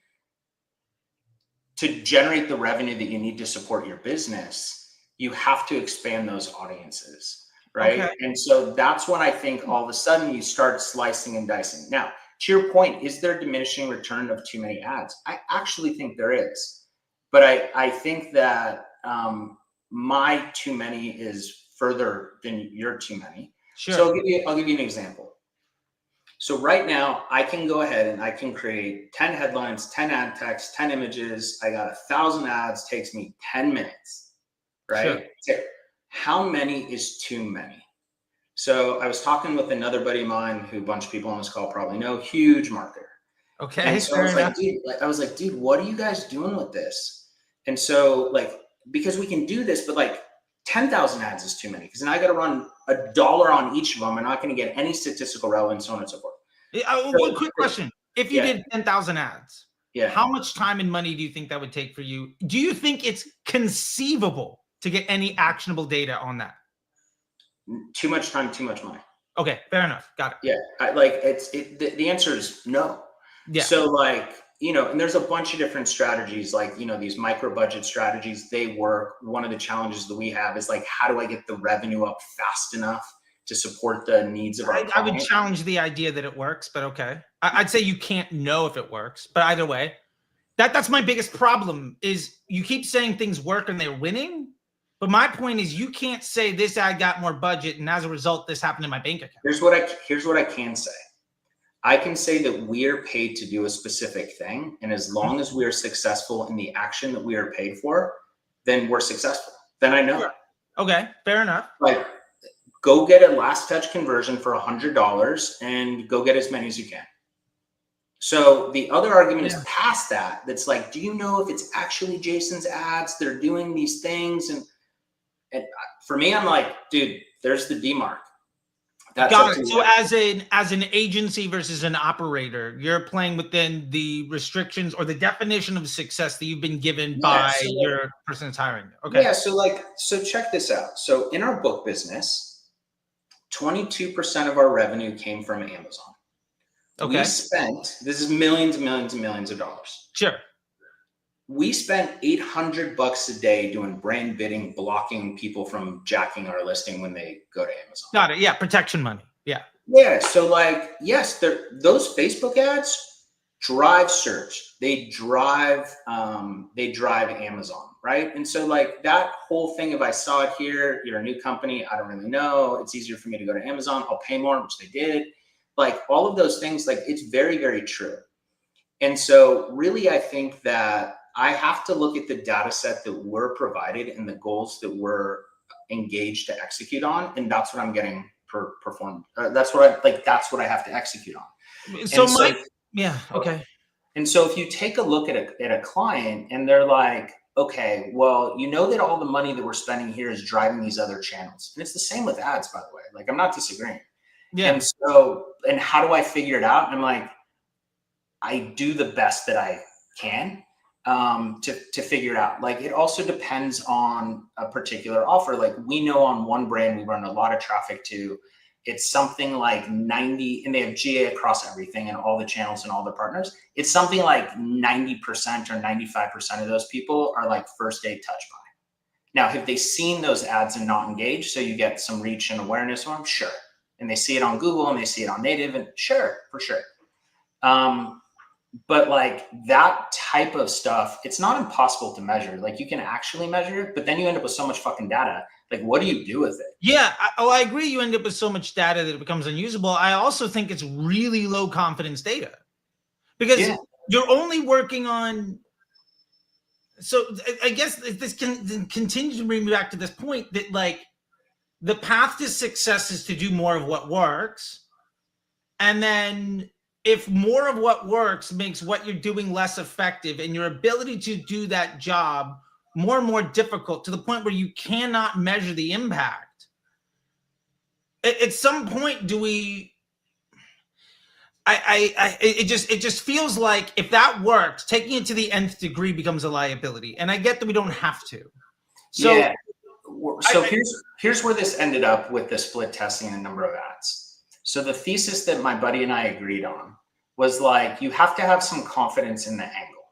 to generate the revenue that you need to support your business, you have to expand those audiences, right? Okay. And so that's when I think all of a sudden you start slicing and dicing. Now, to your point, is there diminishing return of too many ads? I actually think there is, but I think that my too many is further than your too many. Sure. So I'll give you an example. So right now I can go ahead and I can create 10 headlines, 10 ad text, 10 images. I got 1,000 ads, takes me 10 minutes, right? Sure. How many is too many? So I was talking with another buddy of mine who a bunch of people on this call probably know, huge marketer. Okay. And so I was like, dude, what are you guys doing with this? And so like, because we can do this, but like 10,000 ads is too many because then I got to run $1 on each of them. I'm not going to get any statistical relevance, so on and so forth. One quick question. If you did 10,000 ads, how much time and money do you think that would take for you? Do you think it's conceivable to get any actionable data on that? Too much time, too much money. Okay, fair enough. Got it. Yeah, the answer is no. Yeah. So like, and there's a bunch of different strategies, like, these micro budget strategies, they work. One of the challenges that we have is like, how do I get the revenue up fast enough to support the needs of our client? I would challenge the idea that it works, but okay. I'd say you can't know if it works, but either way, that's my biggest problem is you keep saying things work and they're winning. But my point is you can't say this ad got more budget and as a result, this happened in my bank account. Here's what I can say. I can say that we are paid to do a specific thing. And as long as we are successful in the action that we are paid for, then we're successful. Then I know. Okay, fair enough. Like, go get a last touch conversion for $100 and go get as many as you can. So the other argument is past that. That's like, do you know if it's actually Jason's ads? They're doing these things. And for me, I'm like, dude, there's the DMARC. Got it. So as an agency versus an operator, you're playing within the restrictions or the definition of success that you've been given by your person that's hiring you. Okay. Yeah. So check this out. So in our book business, 22% of our revenue came from Amazon. Okay. We spent, this is millions and millions and millions of dollars. Sure. We spent $800 a day doing brand bidding, blocking people from jacking our listing when they go to Amazon. Got it. Yeah. Protection money. Yeah. Yeah. So like, yes, those Facebook ads drive search. They drive Amazon, right? And so like that whole thing, if I saw it here, you're a new company, I don't really know. It's easier for me to go to Amazon. I'll pay more, which they did. Like all of those things, like it's very, very true. And so really, I think that I have to look at the data set that we're provided and the goals that we're engaged to execute on. And that's what I'm getting performed. That's what I have to execute on. So okay. And so if you take a look at a client and they're like, okay, well, you know that all the money that we're spending here is driving these other channels. And it's the same with ads, by the way. Like I'm not disagreeing. Yeah. And how do I figure it out? And I'm like, I do the best that I can to figure it out. Like it also depends on a particular offer. Like we know on one brand we run a lot of traffic to, it's something like 90, and they have GA across everything and all the channels and all the partners. It's something like 90% or 95% of those people are like first date touch buy. Now, have they seen those ads and not engaged? So you get some reach and awareness on them? Sure. And they see it on Google and they see it on native, and sure, for sure. But like that type of stuff, it's not impossible to measure. Like you can actually measure it, but then you end up with so much fucking data. Like, what do you do with it? Yeah. I agree. You end up with so much data that it becomes unusable. I also think it's really low confidence data because you're only working on. So I guess this can continue to bring me back to this point that like the path to success is to do more of what works. And then if more of what works makes what you're doing less effective and your ability to do that job more and more difficult to the point where you cannot measure the impact, at some point do we, it just feels like if that works, taking it to the nth degree becomes a liability. And I get that we don't have to. So, here's where this ended up with the split testing and number of ads. So the thesis that my buddy and I agreed on was like, you have to have some confidence in the angle.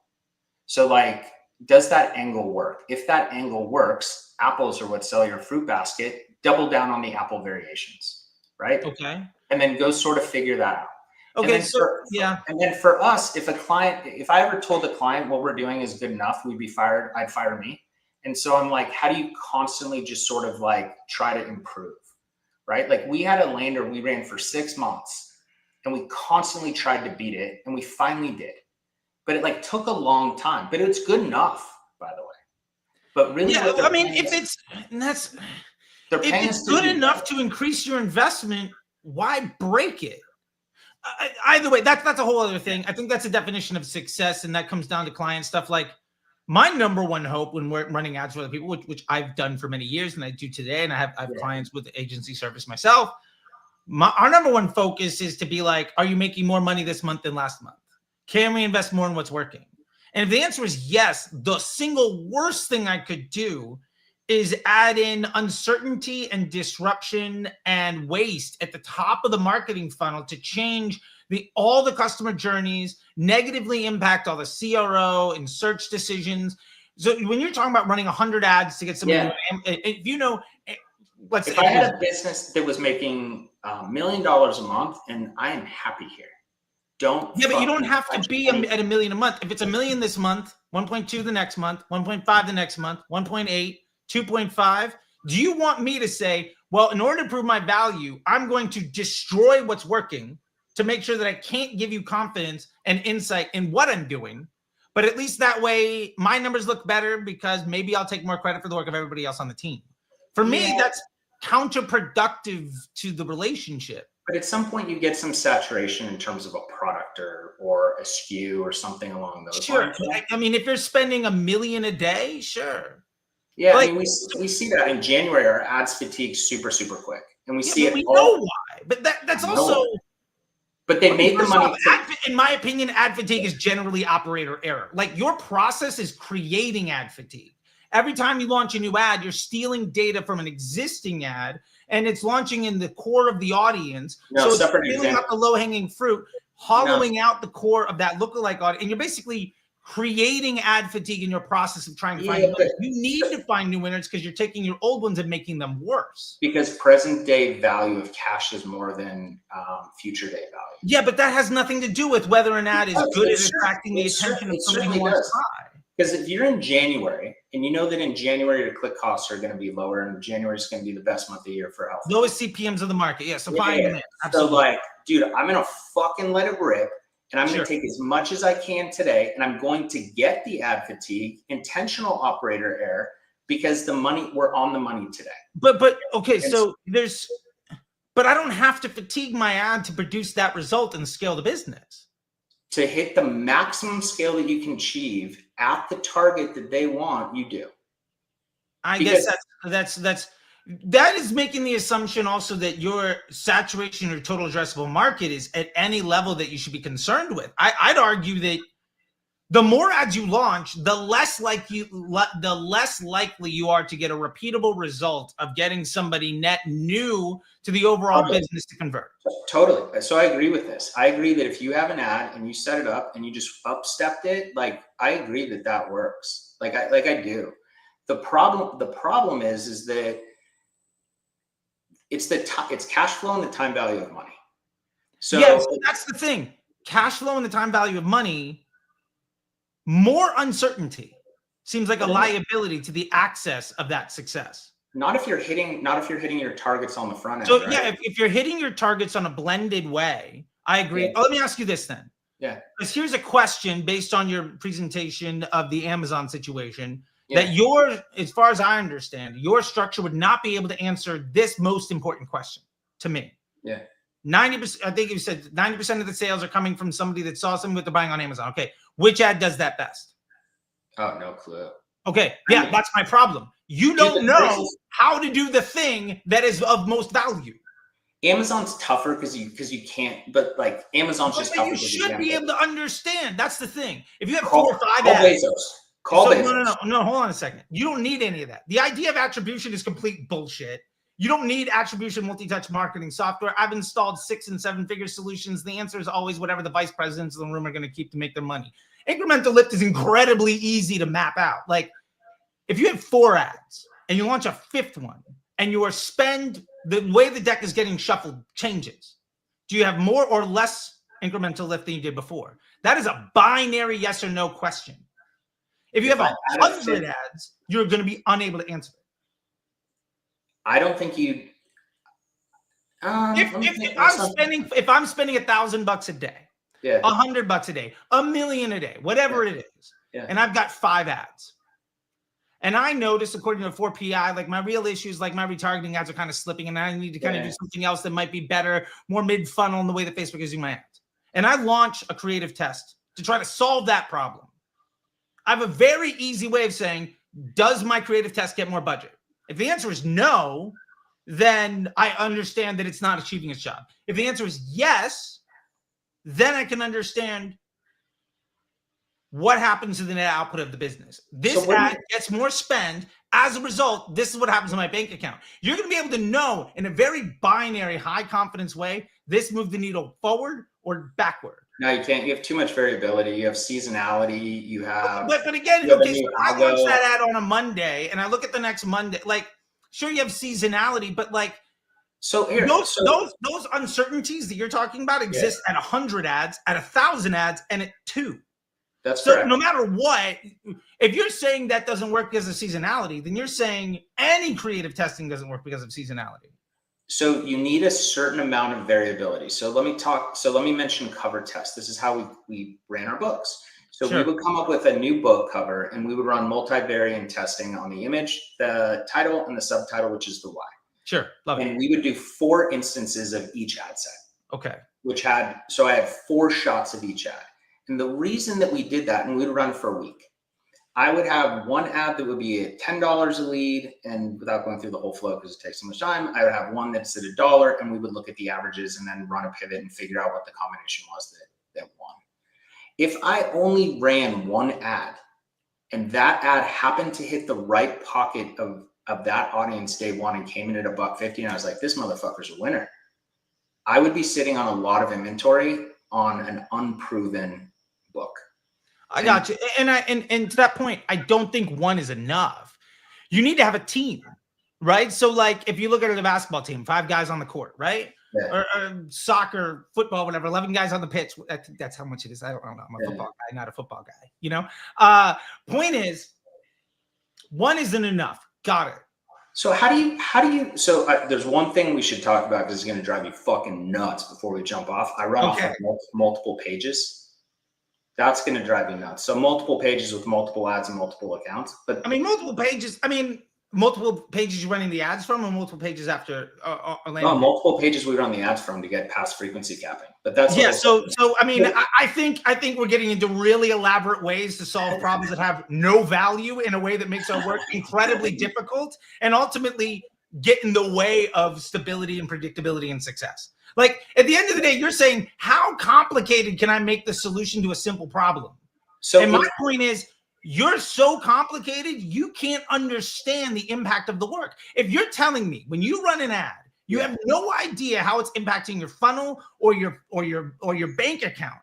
So like, does that angle work? If that angle works, apples are what sell your fruit basket, double down on the apple variations, right? Okay. And then go sort of figure that out. Okay. And So yeah. And then for us, if I ever told a client what we're doing is good enough, we'd be fired. I'd fire me. And so I'm like, how do you constantly just sort of like try to improve, right? Like we had a lander we ran for 6 months and we constantly tried to beat it and we finally did. But it like took a long time, but it's good enough, by the way. But really, yeah, I mean, if it's good enough to increase your investment, why break it? Either way, that's a whole other thing. I think that's a definition of success, and that comes down to client stuff. Like my number one hope when we're running ads for other people, which I've done for many years, and I do today, and I have clients with agency service myself. Our number one focus is to be like, are you making more money this month than last month? Can we invest more in what's working? And if the answer is yes, the single worst thing I could do is add in uncertainty and disruption and waste at the top of the marketing funnel to change all the customer journeys, negatively impact all the CRO and search decisions. So when you're talking about running 100 ads to get somebody, if you know, if I had a business that was making $1 million a month and I am happy here. But you don't have to be at $1 million a month. If it's $1 million this month, 1.2 the next month, 1.5 the next month, 1.8, 2.5. Do you want me to say, well, in order to prove my value, I'm going to destroy what's working to make sure that I can't give you confidence and insight in what I'm doing? But at least that way, my numbers look better because maybe I'll take more credit for the work of everybody else on the team. For me, that's counterproductive to the relationship. But at some point, you get some saturation in terms of a product or a SKU or something along those lines. Sure. I mean, if you're spending $1 million a day, sure. Yeah, like, I mean, we see that in January, our ads fatigue super quick, and we see it. We know why, but that's also. But they made the money. In my opinion, ad fatigue is generally operator error. Like your process is creating ad fatigue. Every time you launch a new ad, you're stealing data from an existing ad, and it's launching in the core of the audience. So it's stealing out the low-hanging fruit, hollowing out the core of that lookalike audience, and you're basically creating ad fatigue in your process of trying to find new winners. You need to find new winners because you're taking your old ones and making them worse. Because present day value of cash is more than future day value. Yeah, but that has nothing to do with whether an ad is good at attracting the attention of somebody who wants to buy. Because if you're in January and you know that in January your click costs are going to be lower and January is going to be the best month of the year for health. Lowest CPMs of the market. Yeah, supply and demand. So like, dude, I'm going to fucking let it rip. And I'm going to take as much as I can today, and I'm going to get the ad fatigue, intentional operator error, because we're on the money today. But okay, so but I don't have to fatigue my ad to produce that result and scale the business. To hit the maximum scale that you can achieve at the target that they want, you do. I guess that is making the assumption also that your saturation or total addressable market is at any level that you should be concerned with. I'd argue that the more ads you launch, the less likely you are to get a repeatable result of getting somebody net new to the overall business to convert. Totally. So I agree with this. I agree that if you have an ad and you set it up and you just upstepped it, like I agree that works. Like I do. The problem is that it's cash flow and the time value of money. So that's the thing. Cash flow and the time value of money. More uncertainty seems like a liability to the access of that success. Not if you're hitting your targets on the front end. So right? If you're hitting your targets on a blended way, I agree. Yeah. Oh, let me ask you this then. Yeah. Because here's a question based on your presentation of the Amazon situation that as far as I understand, your structure would not be able to answer this most important question to me. Yeah. 90%, I think you said 90% of the sales are coming from somebody that saw something that they're buying on Amazon. Okay. Which ad does that best? Oh, no clue. Okay. Yeah, that's my problem. You don't know how to do the thing that is of most value. Amazon's tougher because you can't, but like Amazon's just tougher. You should be able to understand. That's the thing. If you have 4 or 5 ads. Call Bezos. No, hold on a second. You don't need any of that. The idea of attribution is complete bullshit. You don't need attribution multi-touch marketing software. I've installed 6 and 7 figure solutions. The answer is always whatever the vice presidents in the room are going to keep to make their money. Incremental lift is incredibly easy to map out. Like if you have 4 ads and you launch a 5th one and your spend, the way the deck is getting shuffled changes. Do you have more or less incremental lift than you did before? That is a binary yes or no question. If you have 100 ads, you're going to be unable to answer it. I don't think you. If I'm spending $1,000 a day, yeah, $100 a day, $1 million a day, whatever it is, and I've got 5 ads, and I notice according to 4PI, like my real issues, like my retargeting ads are kind of slipping, and I need to kind of do something else that might be better, more mid-funnel in the way that Facebook is using my ads. And I launch a creative test to try to solve that problem. I have a very easy way of saying, does my creative test get more budget? If the answer is no, then I understand that it's not achieving its job. If the answer is yes, then I can understand what happens to the net output of the business. This ad gets more spend. As a result, this is what happens in my bank account. You're going to be able to know in a very binary, high confidence way, this moved the needle forward or backward. No, you can't. You have too much variability. You have seasonality. You have. But again, okay, so I launch that ad on a Monday, and I look at the next Monday. Like, sure, you have seasonality, but like, so here, those uncertainties that you're talking about exist at 100 ads, at 1,000 ads, and at 2. That's so correct. No matter what, if you're saying that doesn't work because of seasonality, then you're saying any creative testing doesn't work because of seasonality. So you need a certain amount of variability. So let me mention cover test. This is how we ran our books. So we would come up with a new book cover and we would run multivariate testing on the image, the title, and the subtitle, which is the why. Sure. Love it. And we would do 4 instances of each ad set. Okay. So I had 4 shots of each ad. And the reason that we did that, and we'd run for a week, I would have one ad that would be at $10 a lead, and without going through the whole flow because it takes so much time, I would have one that's at $1, and we would look at the averages and then run a pivot and figure out what the combination was that won. If I only ran one ad, and that ad happened to hit the right pocket of that audience day one and came in at $1.50, and I was like, this motherfucker's a winner, I would be sitting on a lot of inventory on an unproven book. I got you. And to that point, I don't think one is enough. You need to have a team, right? So like if you look at the basketball team, 5 guys on the court, right? Yeah. Or soccer, football, whatever, 11 guys on the pitch. That's how much it is. I don't know. I'm a football guy, not a football guy, you know? Point is, one isn't enough. Got it. So there's one thing we should talk about because it's going to drive you fucking nuts before we jump off. I run off of multiple pages. That's going to drive you nuts. So multiple pages with multiple ads and multiple accounts. But multiple pages you're running the ads from, or multiple pages after multiple pages we run the ads from to get past frequency capping. But that's I think we're getting into really elaborate ways to solve problems that have no value in a way that makes our work incredibly difficult and ultimately get in the way of stability and predictability and success. Like at the end of the day, you're saying, how complicated can I make the solution to a simple problem? And my point is, you're so complicated, you can't understand the impact of the work. If you're telling me when you run an ad, you have no idea how it's impacting your funnel or your bank account,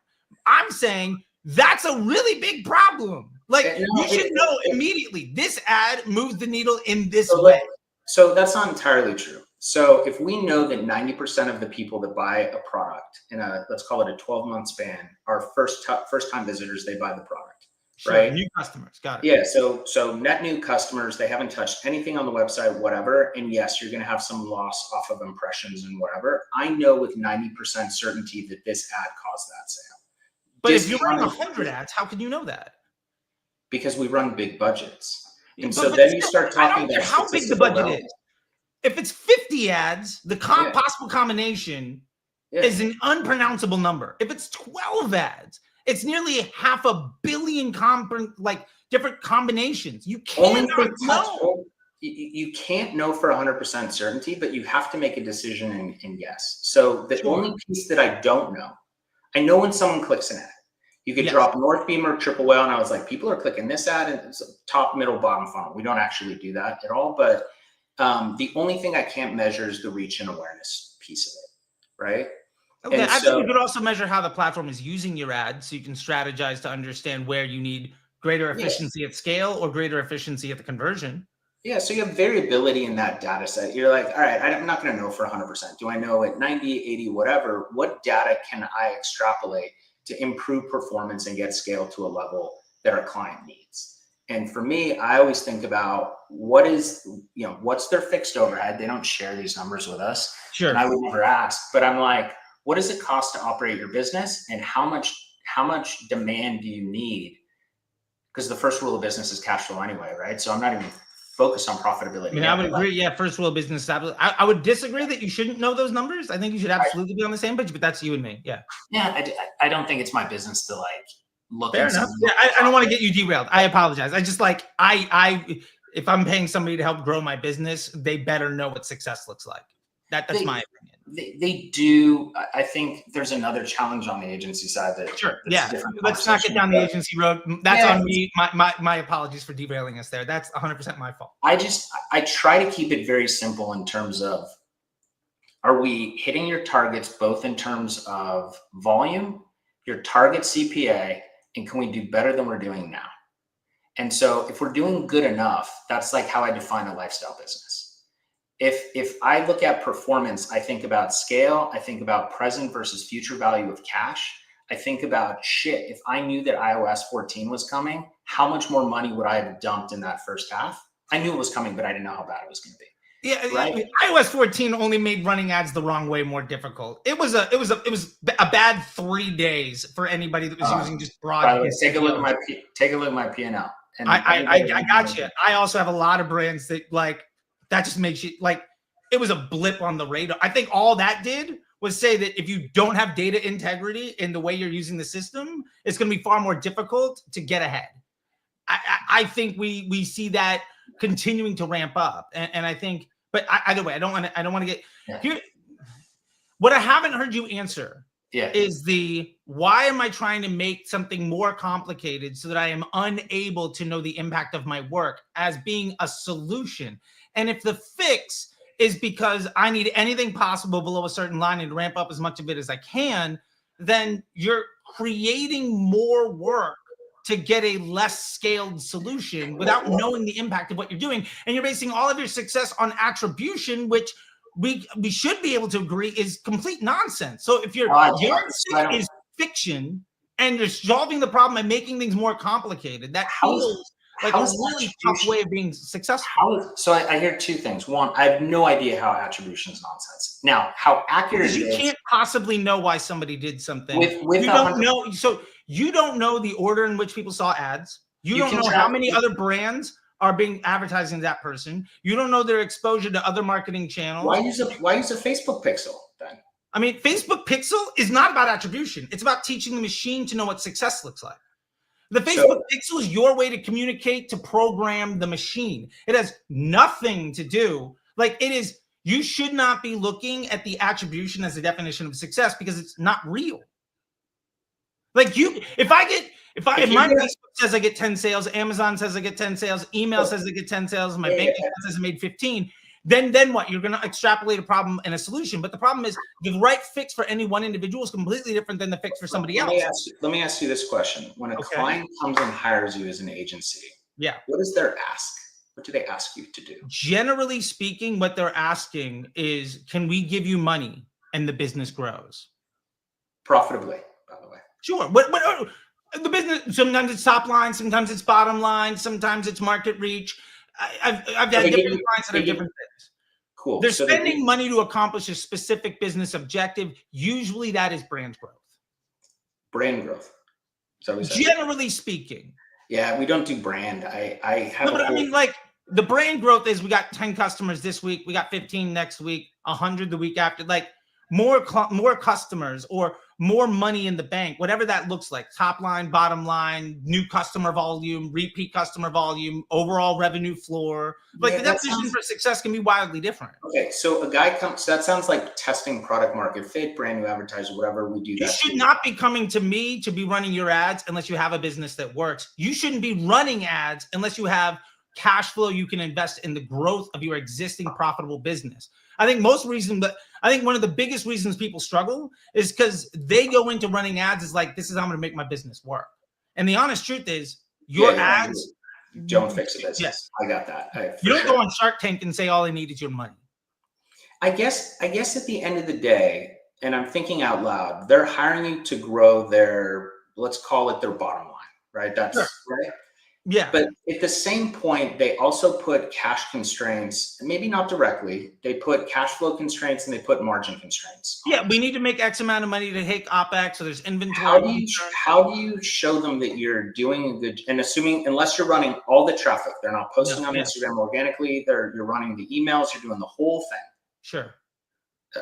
I'm saying that's a really big problem. Like you should know immediately, this ad moves the needle in this way. So that's not entirely true. So if we know that 90% of the people that buy a product in let's call it a 12-month span are first-time visitors, they buy the product, right? New customers, got it. Yeah, so net new customers, they haven't touched anything on the website, whatever. And yes, you're going to have some loss off of impressions and whatever. I know with 90% certainty that this ad caused that sale. But if you're running 100 ads, how can you know that? Because we run big budgets. And so then you start talking about how big the budget is. If it's 50 ads, the possible combination is an unpronounceable number. If it's 12 ads, it's nearly 500 million different combinations. You can't know. You can't know for 100% certainty, but you have to make a decision and yes. So the only piece that I don't know, I know when someone clicks an ad. You could drop North Beam or Triple Whale, and I was like, people are clicking this ad, and it's top, middle, bottom funnel. We don't actually do that at all, but The only thing I can't measure is the reach and awareness piece of it, right? Okay, And I think so, you could also measure how the platform is using your ads, so you can strategize to understand where you need greater yeah, efficiency at scale or greater efficiency at the conversion. yeah, so you have variability in that data set. You're like, all right, I'm not going to know for 100%. Do I know at 90, 80, whatever? What data can I extrapolate to improve performance and get scale to a level that our client needs? And for me, I always think about what's their fixed overhead. They don't share these numbers with us. Sure. And I would never ask, but I'm like, what does it cost to operate your business? And how much demand do you need? Because the first rule of business is cash flow anyway, right? So I'm not even focused on profitability. I mean, I would agree. Yeah, first world business. I would disagree that you shouldn't know those numbers. I think you should absolutely be on the same page, but that's you and me. Yeah. Yeah, I don't think it's my business to like look Fair at enough. something. Yeah, I don't want to get you derailed. I apologize. I just like if I'm paying somebody to help grow my business, they better know what success looks like. That's my opinion. They do. I think there's another challenge on the agency side that Sure. that's Yeah. a different Let's not get down the agency road. That's Yeah. on me. My apologies for derailing us there. That's 100% my fault. I try to keep it very simple in terms of, are we hitting your targets both in terms of volume, your target CPA, and can we do better than we're doing now? And so if we're doing good enough, that's like how I define a lifestyle business. If I look at performance, I think about scale, I think about present versus future value of cash. I think about shit, if I knew that iOS 14 was coming, how much more money would I have dumped in that first half? I knew it was coming, but I didn't know how bad it was going to be. Yeah, right? I mean, iOS 14 only made running ads the wrong way more difficult. It was a bad 3 days for anybody that was using just broad. By the way, take a look at my P&L. And I got you. I also have a lot of brands that like that just makes you like it was a blip on the radar. I think all that did was say that if you don't have data integrity in the way you're using the system, it's going to be far more difficult to get ahead. I think we see that continuing to ramp up, and I think. But either way, I don't want to get here. What I haven't heard you answer is the why am I trying to make something more complicated so that I am unable to know the impact of my work as being a solution? And if the fix is because I need anything possible below a certain line and ramp up as much of it as I can, then you're creating more work to get a less scaled solution without knowing the impact of what you're doing. And you're basing all of your success on attribution, which we should be able to agree is complete nonsense. So if your yardstick is fiction and you're solving the problem by making things more complicated, that feels like a really tough way of being successful. So I hear two things. One, I have no idea how attribution is nonsense. Now, how accurate because it is. You can't possibly know why somebody did something. You don't know. So you don't know the order in which people saw ads. You don't know how many other brands are being advertising that person. You don't know their exposure to other marketing channels. Why use a Facebook pixel then? I mean, Facebook pixel is not about attribution. It's about teaching the machine to know what success looks like. The Facebook pixel is your way to communicate, to program the machine. It has nothing to do, like it is, you should not be looking at the attribution as a definition of success because it's not real. Like if my Facebook says I get 10 sales, Amazon says I get 10 sales, email says I get 10 sales, my bank account says I made 15, then what? You're going to extrapolate a problem and a solution. But the problem is the right fix for any one individual is completely different than the fix for somebody else. Let me ask you this question. When a client comes and hires you as an agency, what is their ask? What do they ask you to do? Generally speaking, what they're asking is, can we give you money and the business grows? Profitably, by the way. Sure. What the business, sometimes it's top line, sometimes it's bottom line, sometimes it's market reach. I've had different clients that have different things. Cool. They're spending money to accomplish a specific business objective. Usually that is brand growth. Brand growth. Generally speaking. Yeah, we don't do brand. I mean, like the brand growth is we got 10 customers this week, we got 15 next week, 100 the week after, like more customers or more money in the bank, whatever that looks like, top line, bottom line, new customer volume, repeat customer volume, overall revenue floor. Like the definition for success can be wildly different. Okay, so a guy comes, that sounds like testing product market fit, brand new advertiser, whatever we do. You should not be coming to me to be running your ads unless you have a business that works. You shouldn't be running ads unless you have cash flow you can invest in the growth of your existing profitable business. I think one of the biggest reasons people struggle is because they go into running ads as like, this is how I'm going to make my business work. And the honest truth is your ads don't fix a business. Yes. I got that. You don't go on Shark Tank and say all I need is your money. I guess at the end of the day, and I'm thinking out loud, they're hiring you to grow their, let's call it their bottom line, right? That's right. Yeah. But at the same point, they also put cash constraints, maybe not directly. They put cash flow constraints and they put margin constraints. Yeah, we need to make X amount of money to hit OpEx, so there's inventory. How do you show them that you're doing a good, and assuming, unless you're running all the traffic, they're not posting on Instagram organically, you're running the emails, you're doing the whole thing. Sure.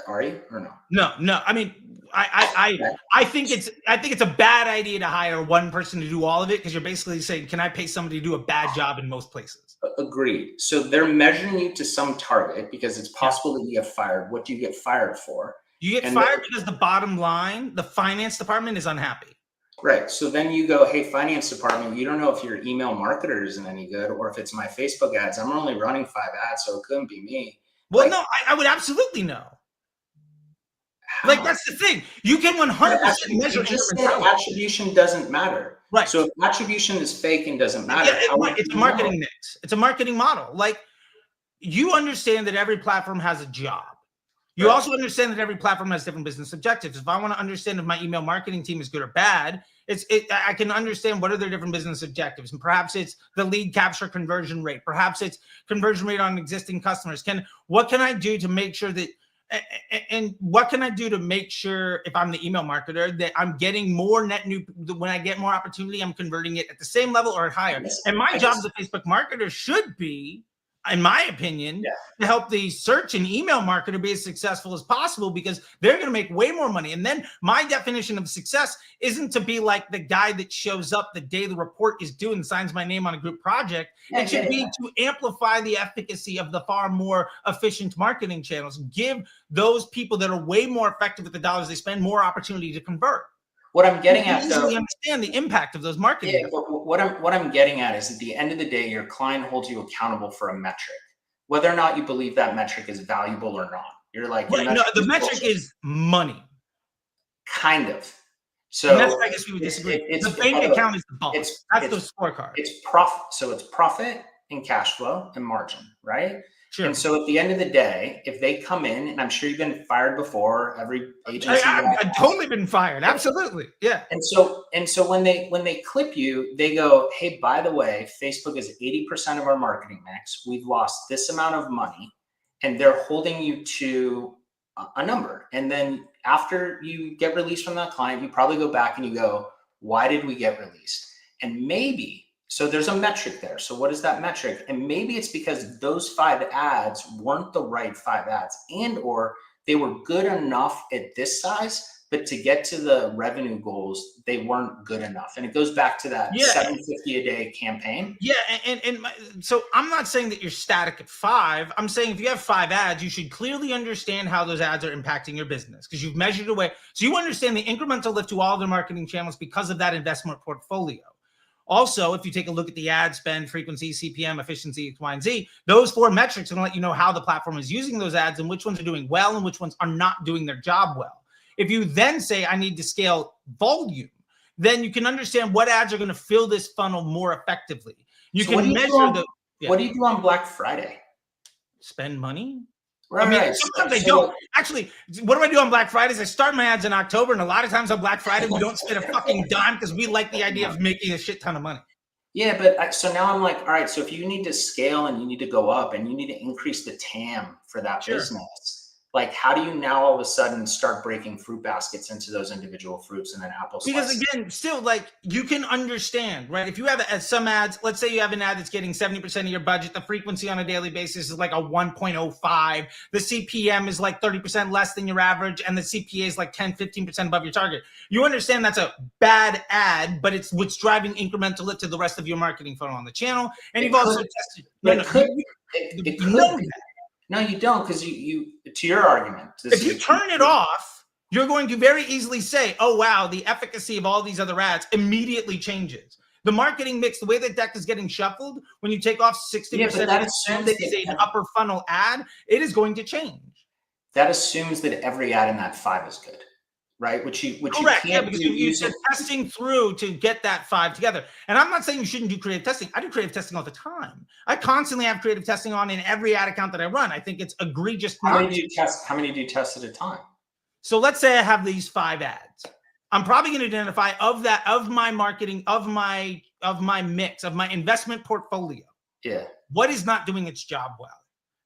Are you or no? No. I mean, I think it's a bad idea to hire one person to do all of it, because you're basically saying, can I pay somebody to do a bad job in most places? Agreed. So they're measuring you to some target because it's possible that you get fired. What do you get fired for? You get fired because the bottom line, the finance department is unhappy. Right. So then you go, hey, finance department, you don't know if your email marketer isn't any good or if it's my Facebook ads. I'm only running 5 ads, so it couldn't be me. Well, no, I would absolutely know. How? Like, that's the thing. You can 100% measure. Attribution doesn't matter. Right. So if attribution is fake and doesn't matter. Yeah, it's a marketing mix. It's a marketing model. Like, you understand that every platform has a job. You also understand that every platform has different business objectives. If I want to understand if my email marketing team is good or bad, I can understand what are their different business objectives. And perhaps it's the lead capture conversion rate. Perhaps it's conversion rate on existing customers. What can I do to make sure that, and what can I do to make sure, if I'm the email marketer, that I'm getting more net new, when I get more opportunity, I'm converting it at the same level or higher. And my job as a Facebook marketer should be, in my opinion, to help the search and email marketer be as successful as possible, because they're going to make way more money. And then my definition of success isn't to be like the guy that shows up the day the report is due and signs my name on a group project. It should be to amplify the efficacy of the far more efficient marketing channels. Give those people that are way more effective with the dollars they spend more opportunity to convert. What I'm getting at, though, understand the impact of those marketing. Yeah, but what I'm getting at is, at the end of the day, your client holds you accountable for a metric, whether or not you believe that metric is valuable or not. You're like, the metric is money, kind of. So and that's why I guess we would disagree. The bank account is the bulk. That's the scorecard. It's profit. So it's profit and cash flow and margin, right? Sure. And so at the end of the day, if they come in, and I'm sure you've been fired before, every agency. I've totally been fired. Absolutely. Yeah. And so when they clip you, they go, hey, by the way, Facebook is 80% of our marketing mix. We've lost this amount of money, and they're holding you to a number. And then after you get released from that client, you probably go back and you go, why did we get released? And maybe, so there's a metric there. So what is that metric? And maybe it's because those 5 ads weren't the right 5 ads, and or they were good enough at this size, but to get to the revenue goals, they weren't good enough. And it goes back to that $750 a day campaign. Yeah. So I'm not saying that you're static at 5. I'm saying if you have 5 ads, you should clearly understand how those ads are impacting your business, because you've measured away. So you understand the incremental lift to all of the marketing channels because of that investment portfolio. Also, if you take a look at the ad spend, frequency, CPM, efficiency, X, Y, and Z, those 4 metrics are going to let you know how the platform is using those ads and which ones are doing well and which ones are not doing their job well. If you then say, I need to scale volume, then you can understand what ads are going to fill this funnel more effectively. You can measure the. What do you do on Black Friday? Spend money. Right. Sometimes I don't. Actually, what do I do on Black Fridays? I start my ads in October, and a lot of times on Black Friday, we don't spend a fucking dime because we like the idea of making a shit ton of money. Yeah, but so now I'm like, all right, so if you need to scale and you need to go up and you need to increase the TAM for that business, like, how do you now all of a sudden start breaking fruit baskets into those individual fruits and then apple slices? Because again, still, like, you can understand, right? If you have some ads, let's say you have an ad that's getting 70% of your budget, the frequency on a daily basis is like a 1.05. The CPM is like 30% less than your average, and the CPA is like 10, 15% above your target. You understand that's a bad ad, but it's what's driving incremental lift to the rest of your marketing funnel on the channel. And you've also tested. It could. No, you don't, because you to your argument. If you turn it off, you're going to very easily say, oh, wow, the efficacy of all these other ads immediately changes. The marketing mix, the way the deck is getting shuffled, when you take off 60% of the spend that is an upper funnel ad, it is going to change. That assumes that every ad in that 5 is good, right? Which you Correct. can't because do you're testing through to get that 5 together. And I'm not saying you shouldn't do creative testing. I do creative testing all the time. I constantly have creative testing on in every ad account that I run. I think it's egregious. How many do you test at a time? So let's say I have these 5 ads. I'm probably going to identify of my marketing, of my mix, of my investment portfolio. Yeah. What is not doing its job well?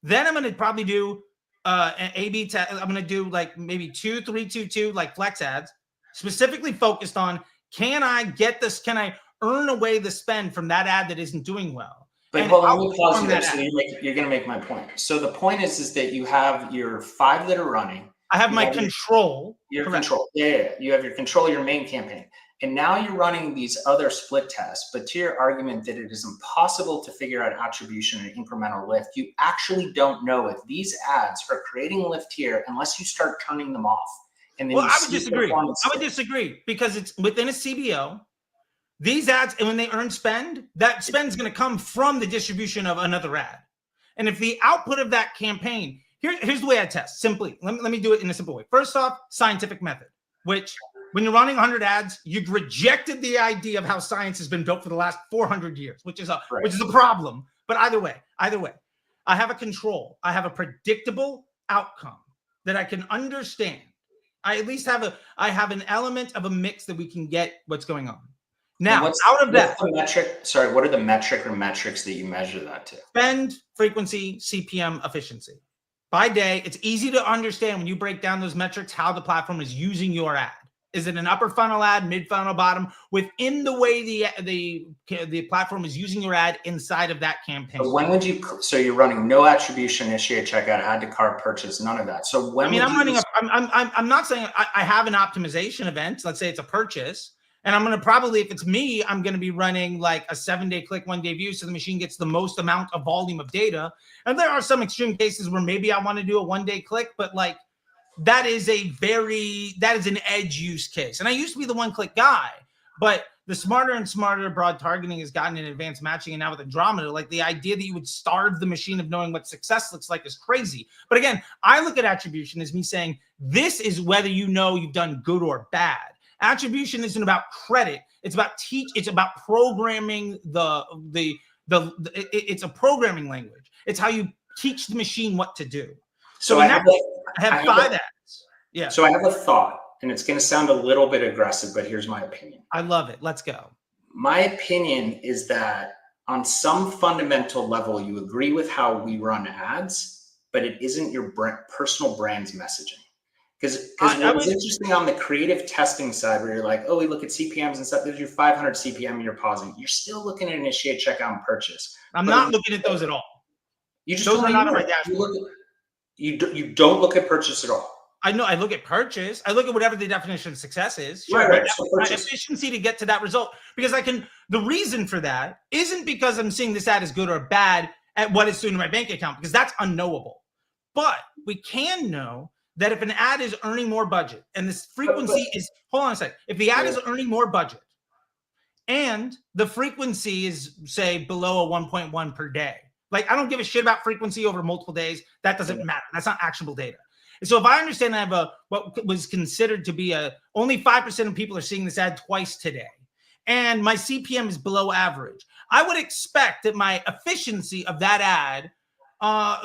Then I'm going to probably do an A/B test. I'm going to do like maybe 2, 3, 2, 2, like flex ads, specifically focused on, can I get this? Can I earn away the spend from that ad that isn't doing well? But hold on, let me pause you there. So you're going to make my point. So the point is that you have your 5 that are running. I have my control. Your control. Yeah. You have your control, your main campaign. And now you're running these other split tests. But to your argument that it is impossible to figure out attribution and incremental lift, you actually don't know if these ads are creating lift here unless you start turning them off. And then I would disagree because it's within a CBO. These ads, and when they earn spend, that spend is going to come from the distribution of another ad. And if the output of that campaign, here's the way I test. Simply, let me do it in a simple way. First off, scientific method, which when you're running 100 ads, you've rejected the idea of how science has been built for the last 400 years, which is a problem. But either way, I have a control. I have a predictable outcome that I can understand. I at least have an element of a mix that we can get what's going on. Now, out of that, what are the metrics that you measure that to? Spend, frequency, CPM, efficiency. By day, it's easy to understand when you break down those metrics how the platform is using your ad. Is it an upper funnel ad, mid funnel, bottom? Within the way the platform is using your ad inside of that campaign. So when would you? So you're running no attribution, initiate checkout, add to cart, purchase, none of that. So when? I'm not saying I have an optimization event. Let's say it's a purchase. And I'm going to probably, if it's me, I'm going to be running like a 7-day click, 1-day view. So the machine gets the most amount of volume of data. And there are some extreme cases where maybe I want to do a 1-day click, but like that is an edge use case. And I used to be the 1-click guy, but the smarter and smarter broad targeting has gotten in advanced matching. And now with Andromeda, like the idea that you would starve the machine of knowing what success looks like is crazy. But again, I look at attribution as me saying, this is whether you know you've done good or bad. Attribution isn't about credit. It's about It's about programming it's a programming language. It's how you teach the machine what to do. So I have 5 ads. Yeah. So I have a thought, and it's going to sound a little bit aggressive, but here's my opinion. I love it. Let's go. My opinion is that on some fundamental level, you agree with how we run ads, but it isn't your personal brand's messaging. Because what was interesting on the creative testing side, where you're like, oh, we look at CPMs and stuff. There's your 500 CPM, and you're pausing. You're still looking at initiate, checkout, and purchase. I'm not looking at those at all. You just those are not on my dashboard. You don't look at purchase at all. I know. I look at purchase. I look at whatever the definition of success is. Sure, right. So my efficiency to get to that result, because the reason for that isn't because I'm seeing this ad is good or bad at what it's doing to my bank account, because that's unknowable. But we can know that if an ad is earning more budget and this frequency is, hold on a second, if the ad is earning more budget and the frequency is, say, below a 1.1 per day, like I don't give a shit about frequency over multiple days. That doesn't matter. That's not actionable data. And so if I understand I have what was considered to be only 5% of people are seeing this ad twice today, and my CPM is below average, I would expect that my efficiency of that ad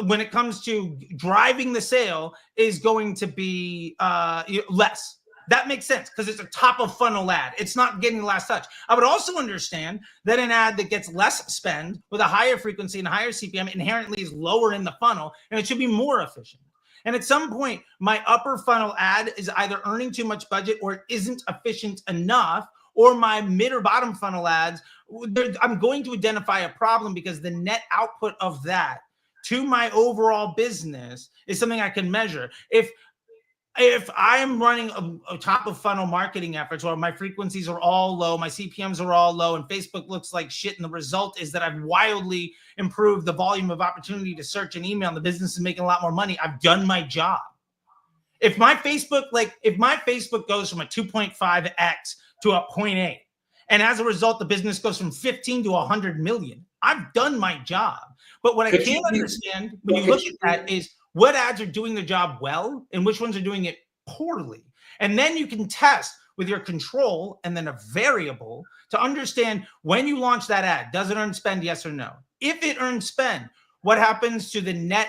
when it comes to driving the sale is going to be less. That makes sense because it's a top of funnel ad. It's not getting the last touch. I would also understand that an ad that gets less spend with a higher frequency and a higher CPM inherently is lower in the funnel, and it should be more efficient. And at some point, my upper funnel ad is either earning too much budget or it isn't efficient enough, or my mid or bottom funnel ads, I'm going to identify a problem because the net output of that to my overall business is something I can measure. If I'm running a top of funnel marketing efforts where my frequencies are all low, my CPMs are all low, and Facebook looks like shit, and the result is that I've wildly improved the volume of opportunity to search and email, and the business is making a lot more money, I've done my job. If my Facebook goes from a 2.5x to a 0.8, And as a result, the business goes from 15 to 100 million. I've done my job. But what I can't understand when you look at that is what ads are doing their job well and which ones are doing it poorly. And then you can test with your control and then a variable to understand when you launch that ad, does it earn spend, yes or no? If it earns spend, what happens to the net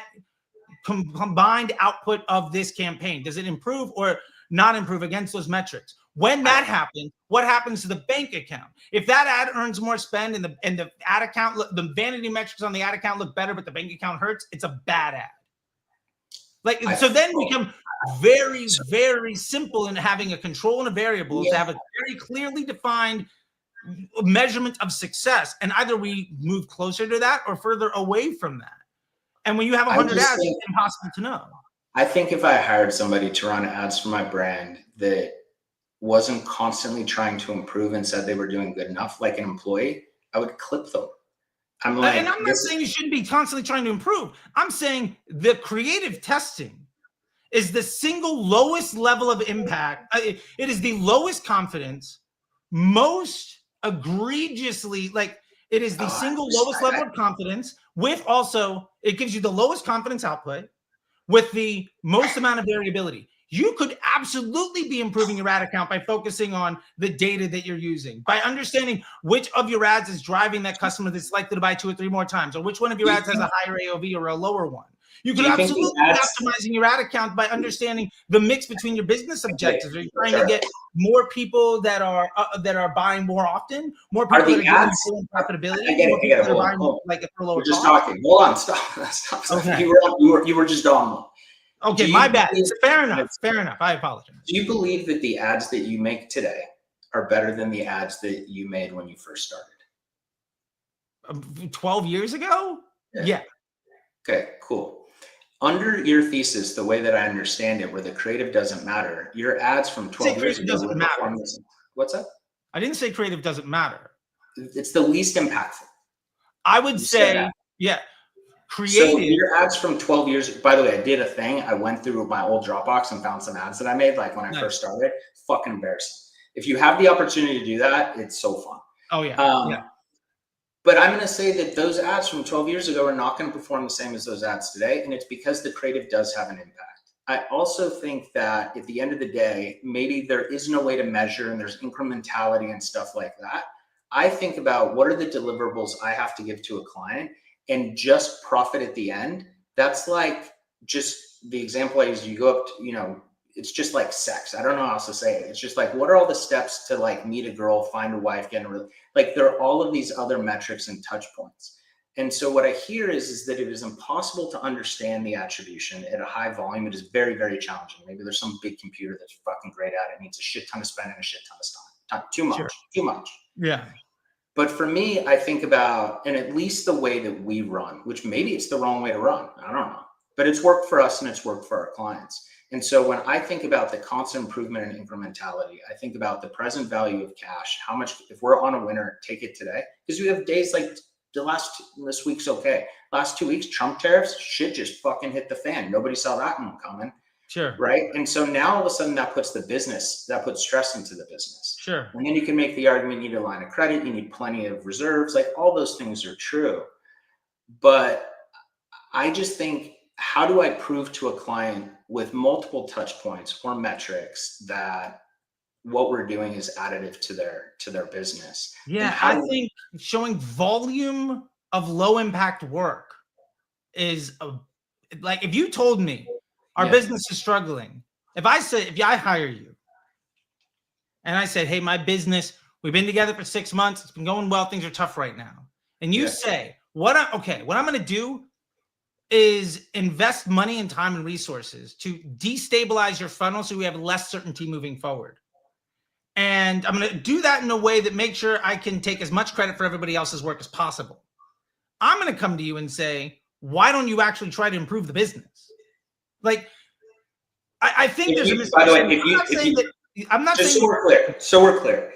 combined output of this campaign? Does it improve or not improve against those metrics? When that happens, what happens to the bank account? If that ad earns more spend and the ad account, the vanity metrics on the ad account look better, but the bank account hurts, it's a bad ad. Like, so then we become very, very simple in having a control and a variable to have a very clearly defined measurement of success. And either we move closer to that or further away from that. And when you have 100 ads, it's impossible to know. I think if I hired somebody to run ads for my brand that wasn't constantly trying to improve and said they were doing good enough, like an employee, I would clip them. I'm like, and I'm not saying you shouldn't be constantly trying to improve. I'm saying the creative testing is the single lowest level of impact. It is the lowest confidence, most egregiously, like it is the single lowest level of confidence with also, it gives you the lowest confidence output with the most amount of variability. You could absolutely be improving your ad account by focusing on the data that you're using, by understanding which of your ads is driving that customer that's likely to buy 2 or 3 more times, or which one of your ads has a higher AOV or a lower one. You can absolutely be optimizing your ad account by understanding the mix between your business objectives. Are you trying to get more people that are buying more often, more people that are getting full profitability, more people that are buying like for lower cost? Just talking. Hold on, stop. Okay. You were just on one. Okay, my bad. Fair enough. I apologize. Do you believe that the ads that you make today are better than the ads that you made when you first started? 12 years ago? Yeah. Okay, cool. Under your thesis, the way that I understand it, where the creative doesn't matter, your ads from 12 years ago doesn't matter. What's that? I didn't say creative doesn't matter. It's the least impactful. I would say, yeah. Creative. So your ads from 12 years, by the way, I did a thing. I went through my old Dropbox and found some ads that I made like when I first started. Fucking embarrassing. If you have the opportunity to do that, it's so fun. Oh yeah. But I'm going to say that those ads from 12 years ago are not going to perform the same as those ads today. And it's because the creative does have an impact. I also think that at the end of the day, maybe there is no way to measure and there's incrementality and stuff like that. I think about what are the deliverables I have to give to a client and just profit at the end. That's like just the example I use. You go up to, it's just like sex. I don't know how else to say it. It's just like, what are all the steps to like meet a girl, find a wife, get a like there are all of these other metrics and touch points. And so what I hear is that it is impossible to understand the attribution at a high volume. It is very, very challenging. Maybe there's some big computer that's fucking great at it. Needs a shit ton of spend and a shit ton of time. Too much. Yeah. But for me, I think about, and at least the way that we run, which maybe it's the wrong way to run. I don't know, but it's worked for us and it's worked for our clients. And so when I think about the constant improvement and incrementality, I think about the present value of cash, how much, if we're on a winner, take it today. Because we have days like this week's okay. Last 2 weeks, Trump tariffs, shit just fucking hit the fan. Nobody saw that one coming. Sure. Right. And so now all of a sudden that puts stress into the business. Sure. And then you can make the argument, you need a line of credit, you need plenty of reserves, like all those things are true. But I just think, how do I prove to a client with multiple touch points or metrics that what we're doing is additive to their business? Yeah, I think showing volume of low impact work is like, if you told me our business is struggling, if I hire you and I said, hey, my business, we've been together for 6 months, it's been going well, things are tough right now. And you say, what I'm going to do is invest money and time and resources to destabilize your funnel so we have less certainty moving forward. And I'm going to do that in a way that makes sure I can take as much credit for everybody else's work as possible. I'm going to come to you and say, why don't you actually try to improve the business? Like, I think there's a misconception. I'm not saying so we're clear.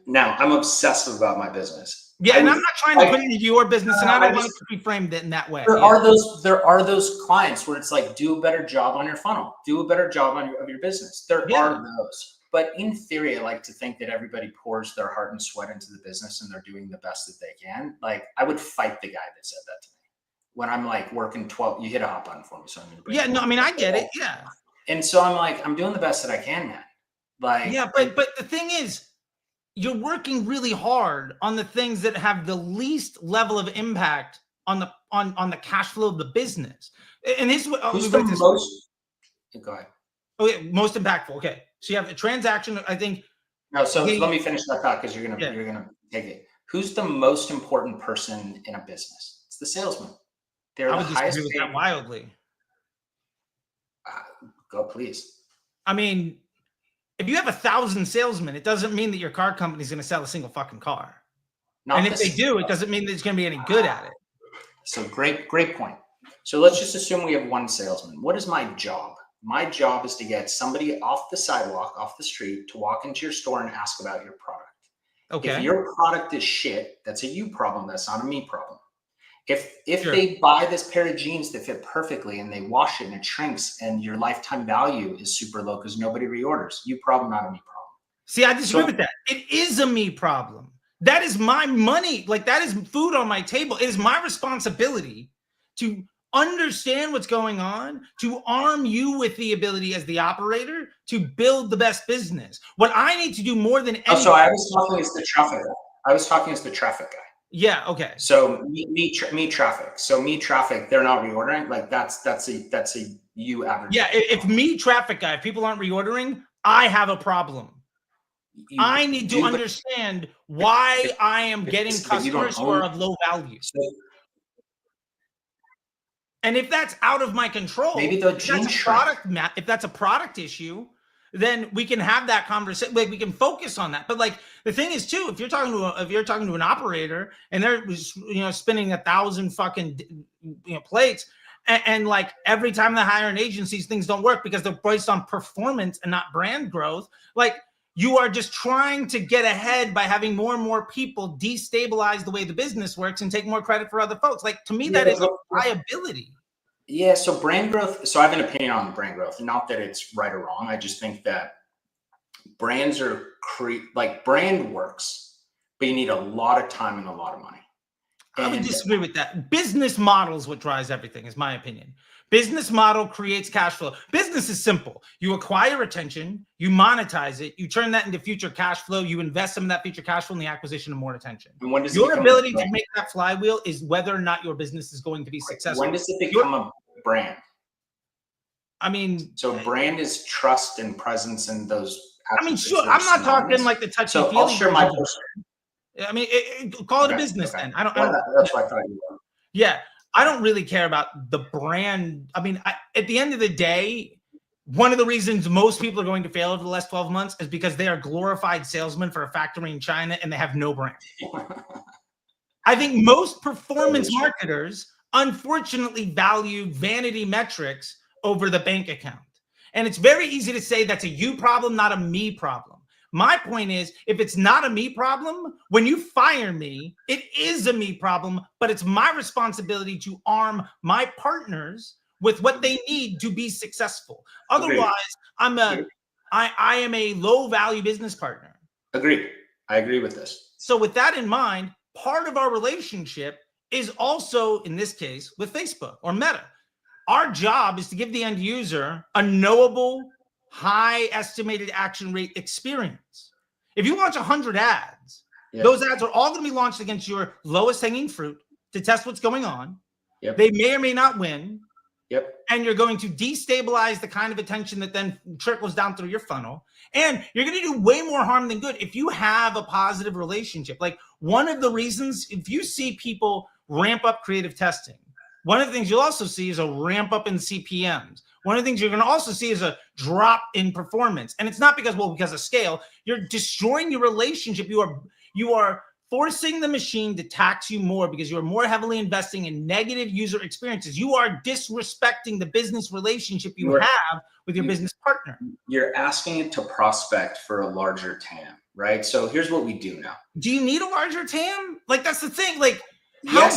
Now I'm obsessive about my business. Yeah, and I'm not trying to put it into your business, and I don't want it to be framed in that way. There are those clients where it's like, do a better job on your funnel, do a better job of your business. There are those. But in theory, I like to think that everybody pours their heart and sweat into the business and they're doing the best that they can. Like, I would fight the guy that said that to me when I'm like working 12. You hit a hot button for me, so I'm going to bring it no, up. I mean, I get it. Yeah. And so I'm like, I'm doing the best that I can, man. Like, yeah, but the thing is, you're working really hard on the things that have the least level of impact on the cash flow of the business. And this is what who's the most? Go ahead. Okay, most impactful. Okay, so you have a transaction. I think. No, so let me finish that thought because you're gonna take it. Who's the most important person in a business? It's the salesman. They're I the would highest disagree with that wildly. Go, please. I mean, if you have 1,000 salesmen, it doesn't mean that your car company is going to sell a single fucking car. And if they do, it doesn't mean that it's going to be any good at it. So great point. So let's just assume we have one salesman. What is my job? My job is to get somebody off the sidewalk, off the street, to walk into your store and ask about your product. Okay. If your product is shit, that's a you problem. That's not a me problem. If Sure. they buy this pair of jeans that fit perfectly and they wash it and it shrinks and your lifetime value is super low because nobody reorders, you problem, not a me problem. See, I disagree with that. It is a me problem. That is my money. Like, that is food on my table. It is my responsibility to understand what's going on, to arm you with the ability as the operator to build the best business. What I need to do more than anything. So I was talking as the traffic guy. guy. Yeah. Okay. So me traffic. So me traffic, they're not reordering. Like that's a you average. Yeah. If me traffic guy, if people aren't reordering, I have a problem. I need to understand why I am getting customers who are of low value. And if that's out of my control, maybe if that's a product issue, then we can have that conversation. Like, we can focus on that. But like, the thing is too, if you're talking to an operator and they're spinning 1,000 fucking plates, and like every time they hire an agency, things don't work because they're based on performance and not brand growth. Like, you are just trying to get ahead by having more and more people destabilize the way the business works and take more credit for other folks. Like, to me, that is a liability. Yeah. So brand growth. So I have an opinion on brand growth. Not that it's right or wrong. I just think that brands are brand works, but you need a lot of time and a lot of money. I would disagree with that. Business model is what drives everything, is my opinion. Business model creates cash flow. Business is simple. You acquire attention, you monetize it, you turn that into future cash flow, you invest some of that future cash flow in the acquisition of more attention. And when does your ability to make that flywheel is whether or not your business is going to be successful. When does it become a brand? I mean, so brand is trust and presence and those. I mean, sure. I'm not talking like the touchy feely. I'll share my person. I mean, call it a business then. I don't. That's what I thought you were. Yeah. I don't really care about the brand. I mean, at the end of the day, one of the reasons most people are going to fail over the last 12 months is because they are glorified salesmen for a factory in China and they have no brand. I think most performance marketers, unfortunately, value vanity metrics over the bank account. And it's very easy to say that's a you problem, not a me problem. My point is, if it's not a me problem, when you fire me, it is a me problem, but it's my responsibility to arm my partners with what they need to be successful. Otherwise, I am a low value business partner. Agreed. I agree with this. So with that in mind, part of our relationship is also, in this case, with Facebook or Meta. Our job is to give the end user a knowable, high estimated action rate experience. If you launch 100 ads, those ads are all going to be launched against your lowest hanging fruit to test what's going on. They may or may not win. And you're going to destabilize the kind of attention that then trickles down through your funnel. And you're going to do way more harm than good if you have a positive relationship. Like, one of the reasons, if you see people ramp up creative testing, one of the things you'll also see is a ramp up in CPMs. One of the things you're going to also see is a drop in performance. And it's not because of scale. You're destroying your relationship. You are forcing the machine to tax you more because you're more heavily investing in negative user experiences. You are disrespecting the business relationship you have with your business partner. You're asking it to prospect for a larger TAM, right? So here's what we do now. Do you need a larger TAM? Like, that's the thing. Like, how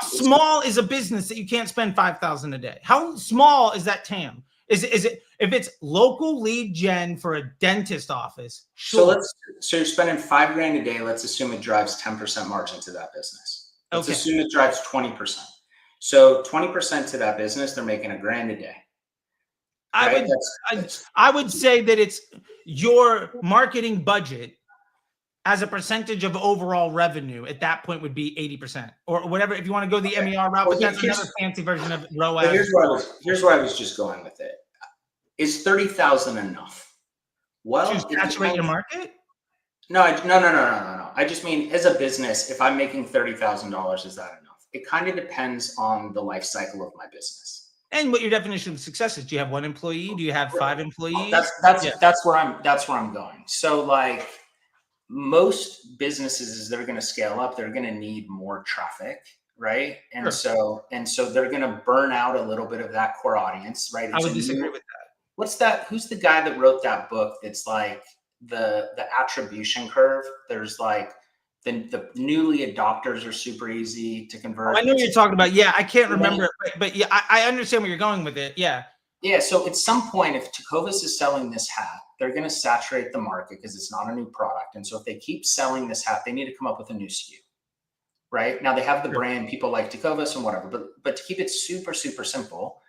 small is a business that you can't spend $5,000 a day? How small is that TAM? Is it If it's local lead gen for a dentist office, So sure. so you're spending $5,000 a day. Let's assume it drives 10% margin to that business. Let's Okay. assume it drives 20%. So 20% to that business, they're making $1,000 a day. Right? I would say that it's your marketing budget as a percentage of overall revenue at that point would be 80% or whatever. If you want to go the MER route, but that's another fancy version of ROAS. But here's where I was just going with it. Is 30,000 enough? Well, to saturate your market? No. I just mean as a business, if I'm making $30,000, is that enough? It kind of depends on the life cycle of my business. And what your definition of success is. Do you have 1 employee? Do you have 5 employees? That's where I'm going. So like most businesses, they're going to scale up, they're going to need more traffic, right? And so they're going to burn out a little bit of that core audience, right? I would disagree with that. What's that? Who's the guy that wrote that book? That's like the attribution curve. There's like the newly adopters are super easy to convert. I know what you're talking about. Yeah, I can't remember it, but yeah, I understand where you're going with it. Yeah. Yeah. So at some point, if Tecovas is selling this hat, they're going to saturate the market because it's not a new product. And so if they keep selling this hat, they need to come up with a new SKU. Right now, they have the brand, people like Tecovas and whatever. But to keep it super, super simple,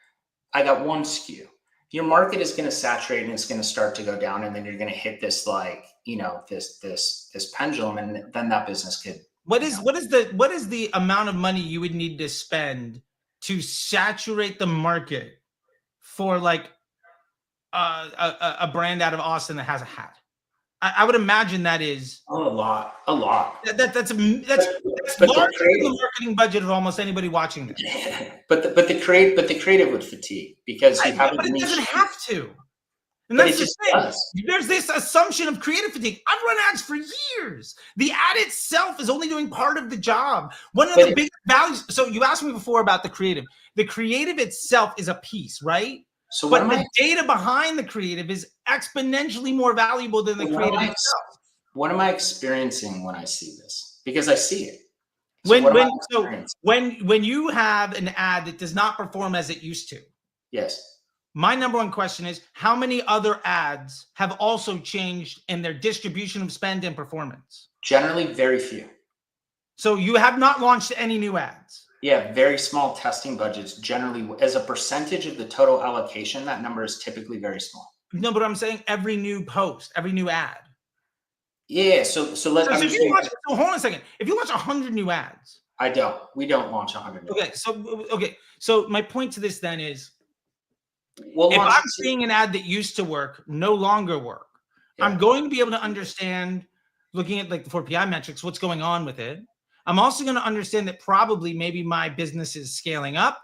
I got one SKU. Your market is going to saturate and it's going to start to go down, and then you're going to hit this like this pendulum, and then that business could. What is the amount of money you would need to spend to saturate the market for like a brand out of Austin that has a hat? I would imagine that is a lot. That's larger than the marketing budget of almost anybody watching this. But the creative would fatigue because you have. But it doesn't have to. And that's the thing. There's this assumption of creative fatigue. I've run ads for years. The ad itself is only doing part of the job. One of the biggest values. So you asked me before about the creative. The creative itself is a piece, right? But the data behind the creative is exponentially more valuable than the creative itself. What am I experiencing when I see this? Because I see it. When you have an ad that does not perform as it used to. Yes. My number one question is, how many other ads have also changed in their distribution of spend and performance? Generally, very few. So you have not launched any new ads? Yeah, very small testing budgets. Generally, as a percentage of the total allocation, that number is typically very small. No, but I'm saying every new post, every new ad. Yeah, so hold on a second. If you launch 100 new ads. We don't launch 100 new ads. So my point to this then is, if I'm seeing an ad that used to work, no longer work, I'm going to be able to understand, looking at like the 4PI metrics, what's going on with it. I'm also going to understand that probably maybe my business is scaling up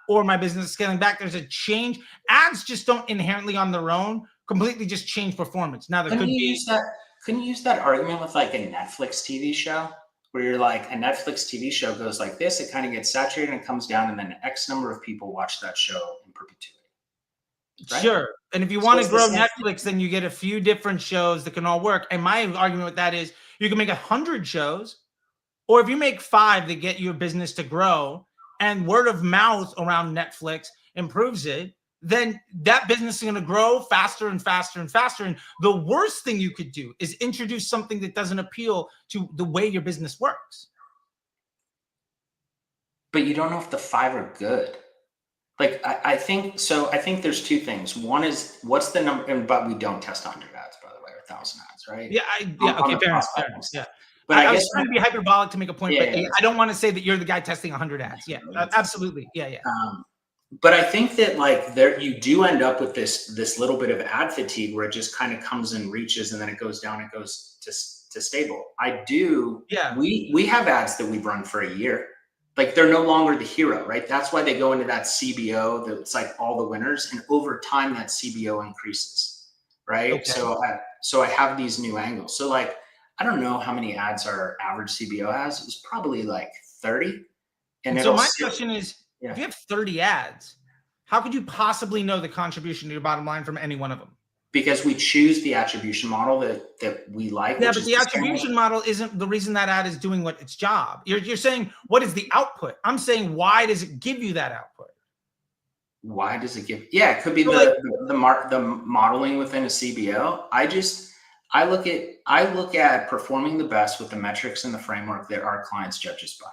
or my business is scaling back. There's a change. Ads just don't inherently on their own completely just change performance. Now, there could be. Couldn't you use that argument with like a Netflix TV show where you're like, a Netflix TV show goes like this, it kind of gets saturated and comes down, and then X number of people watch that show in perpetuity. Right? Sure. And if you want to grow Netflix, then you get a few different shows that can all work. And my argument with that is you can make 100 shows, or if you make 5 that get your business to grow and word of mouth around Netflix improves it, then that business is going to grow faster and faster and faster. And the worst thing you could do is introduce something that doesn't appeal to the way your business works. But you don't know if the 5 are good. Like, I think there's 2 things. One is, what's the number? But we don't test 100 ads, by the way, or 1,000 ads, right? Okay, fair enough. Yeah. But I was trying to be hyperbolic to make a point, but I don't want to say that you're the guy testing 100 ads. Yeah, absolutely. Yeah. But I think that like you do end up with this little bit of ad fatigue where it just kind of comes and reaches, and then it goes down, it goes to stable. We have ads that we've run for a year. Like, they're no longer the hero, right? That's why they go into that CBO that's like all the winners, and over time that CBO increases, right? Okay. So I have these new angles. So like, I don't know how many ads our average CBO has. It's probably like 30. And so my question is, if you have 30 ads, how could you possibly know the contribution to your bottom line from any one of them? Because we choose the attribution model that we like. Yeah, but the attribution model isn't the reason that ad is doing its job. You're saying, what is the output? I'm saying, why does it give you that output? why does it give? Yeah, it could be the modeling within a CBO. I look at performing the best with the metrics and the framework that our clients judge us by.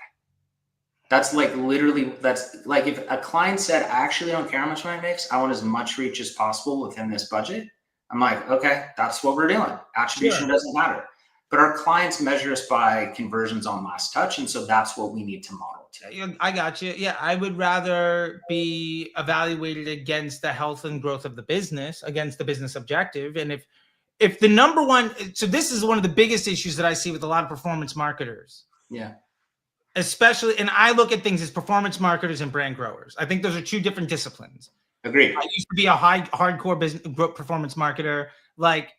That's like literally, that's like if a client said, I actually don't care how much money it makes, I want as much reach as possible within this budget. I'm like, okay, that's what we're doing. Attribution doesn't matter. But our clients measure us by conversions on last touch. And so that's what we need to model to. I got you. Yeah, I would rather be evaluated against the health and growth of the business, against the business objective. And if the number one, so this is one of the biggest issues that I see with a lot of performance marketers. Yeah. Especially, and I look at things as performance marketers and brand growers. I think those are two different disciplines. Agreed. I used to be a hardcore business performance marketer. Like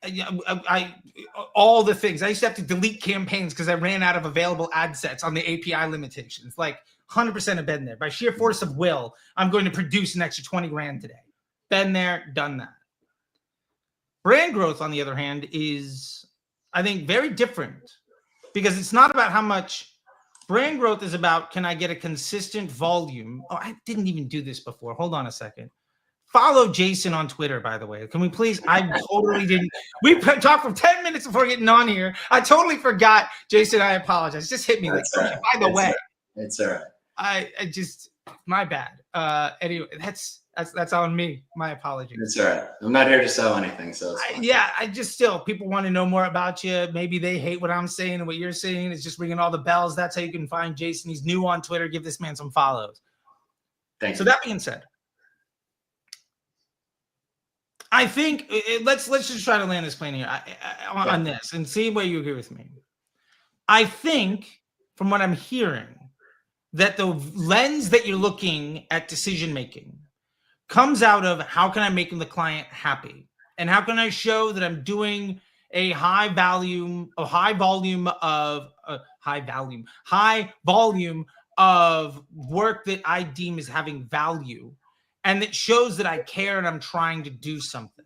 I all the things. I used to have to delete campaigns because I ran out of available ad sets on the API limitations. Like 100% have been there. By sheer force of will, I'm going to produce an extra 20 grand today. Been there, done that. Brand growth, on the other hand, is, I think, very different because it's not about how much. Brand growth is about, can I get a consistent volume? Oh, I didn't even do this before. Hold on a second. Follow Jason on Twitter, by the way. Can we please? I totally didn't. We talked for 10 minutes before getting on here. I totally forgot. Jason, I apologize. Just hit me. Like, by the way. It's all right. I just, my bad. Anyway, that's on me. My apologies. It's all right. I'm not here to sell anything, so I just still, people want to know more about you. Maybe they hate what I'm saying and what you're saying. It's just ringing all the bells. That's how you can find Jason. He's new on Twitter. Give this man some follows. Thanks. So that being said, I think let's just try to land this plane here on this and see where you agree with me. I think from what I'm hearing that the lens that you're looking at decision making comes out of how can I make the client happy? And how can I show that I'm doing a high volume of work that I deem as having value and that shows that I care and I'm trying to do something.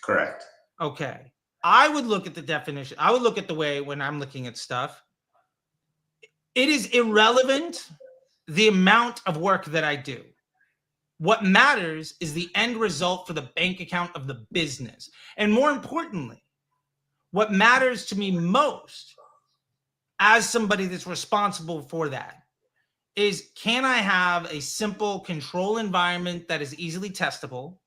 Correct. Okay. I would look at the definition. I would look at the way when I'm looking at stuff. It is irrelevant the amount of work that I do. What matters is the end result for the bank account of the business. And more importantly, what matters to me most as somebody that's responsible for that is, can I have a simple control environment that is easily testable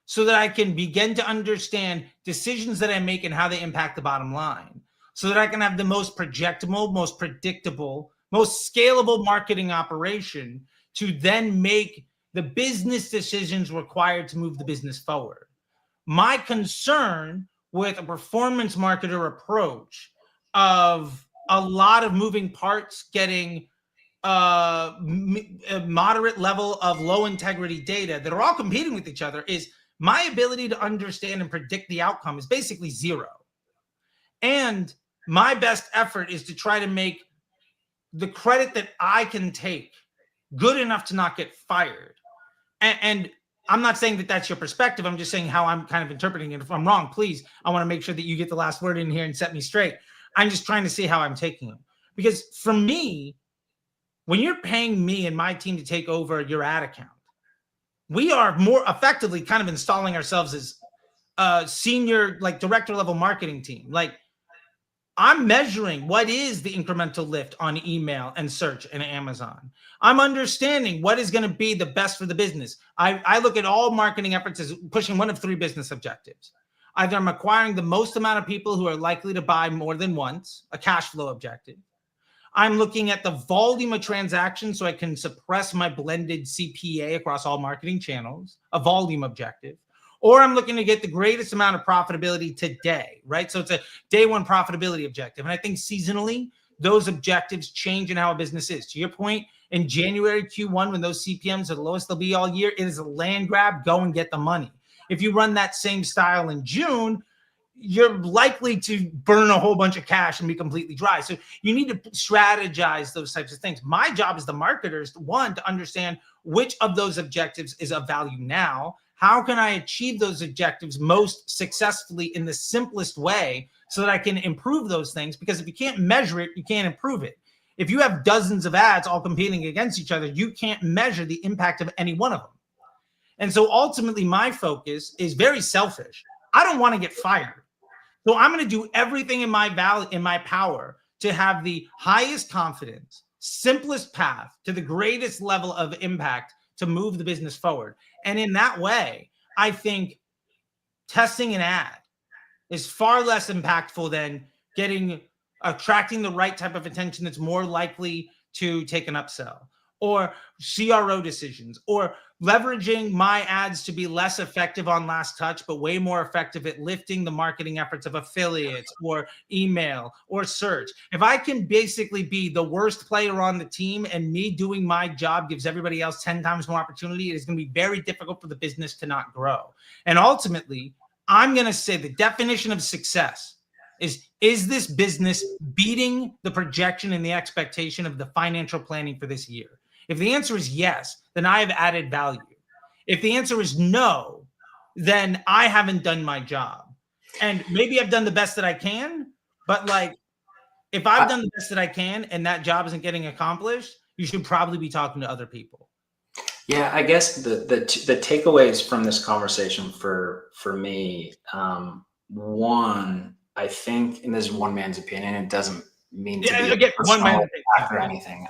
so that I can begin to understand decisions that I make and how they impact the bottom line, so that I can have the most projectable, most predictable, most scalable marketing operation to then make the business decisions required to move the business forward. My concern with a performance marketer approach of a lot of moving parts getting a moderate level of low integrity data that are all competing with each other is my ability to understand and predict the outcome is basically zero. And my best effort is to try to make the credit that I can take good enough to not get fired. And I'm not saying that that's your perspective. I'm just saying how I'm kind of interpreting it. If I'm wrong, please, I want to make sure that you get the last word in here and set me straight. I'm just trying to see how I'm taking it. Because for me, when you're paying me and my team to take over your ad account, we are more effectively kind of installing ourselves as a senior, like director level marketing team. Like, I'm measuring what is the incremental lift on email and search and Amazon. I'm understanding what is going to be the best for the business. I look at all marketing efforts as pushing one of three business objectives. Either I'm acquiring the most amount of people who are likely to buy more than once, a cash flow objective. I'm looking at the volume of transactions so I can suppress my blended CPA across all marketing channels, a volume objective. Or I'm looking to get the greatest amount of profitability today, right? So it's a day one profitability objective. And I think seasonally, those objectives change in how a business is. To your point, in January Q1, when those CPMs are the lowest they'll be all year, it is a land grab, go and get the money. If you run that same style in June, you're likely to burn a whole bunch of cash and be completely dry. So you need to strategize those types of things. My job as the marketer is, one, to understand which of those objectives is of value now. How can I achieve those objectives most successfully in the simplest way so that I can improve those things? Because if you can't measure it, you can't improve it. If you have dozens of ads all competing against each other, you can't measure the impact of any one of them. And so ultimately my focus is very selfish. I don't want to get fired. So I'm going to do everything in my power to have the highest confidence, simplest path to the greatest level of impact to move the business forward. And in that way, I think testing an ad is far less impactful than attracting the right type of attention that's more likely to take an upsell, or CRO decisions, or leveraging my ads to be less effective on last touch, but way more effective at lifting the marketing efforts of affiliates or email or search. If I can basically be the worst player on the team and me doing my job gives everybody else 10 times more opportunity, it is going to be very difficult for the business to not grow. And ultimately, I'm going to say the definition of success is this business beating the projection and the expectation of the financial planning for this year? If the answer is yes, then I have added value. If the answer is no, then I haven't done my job. And maybe I've done the best that I can, but like, if I've done the best that I can and that job isn't getting accomplished, you should probably be talking to other people. Yeah, I guess the takeaways from this conversation for me, one, I think, and this is one man's opinion, it doesn't mean to be again, one man's opinion or anything.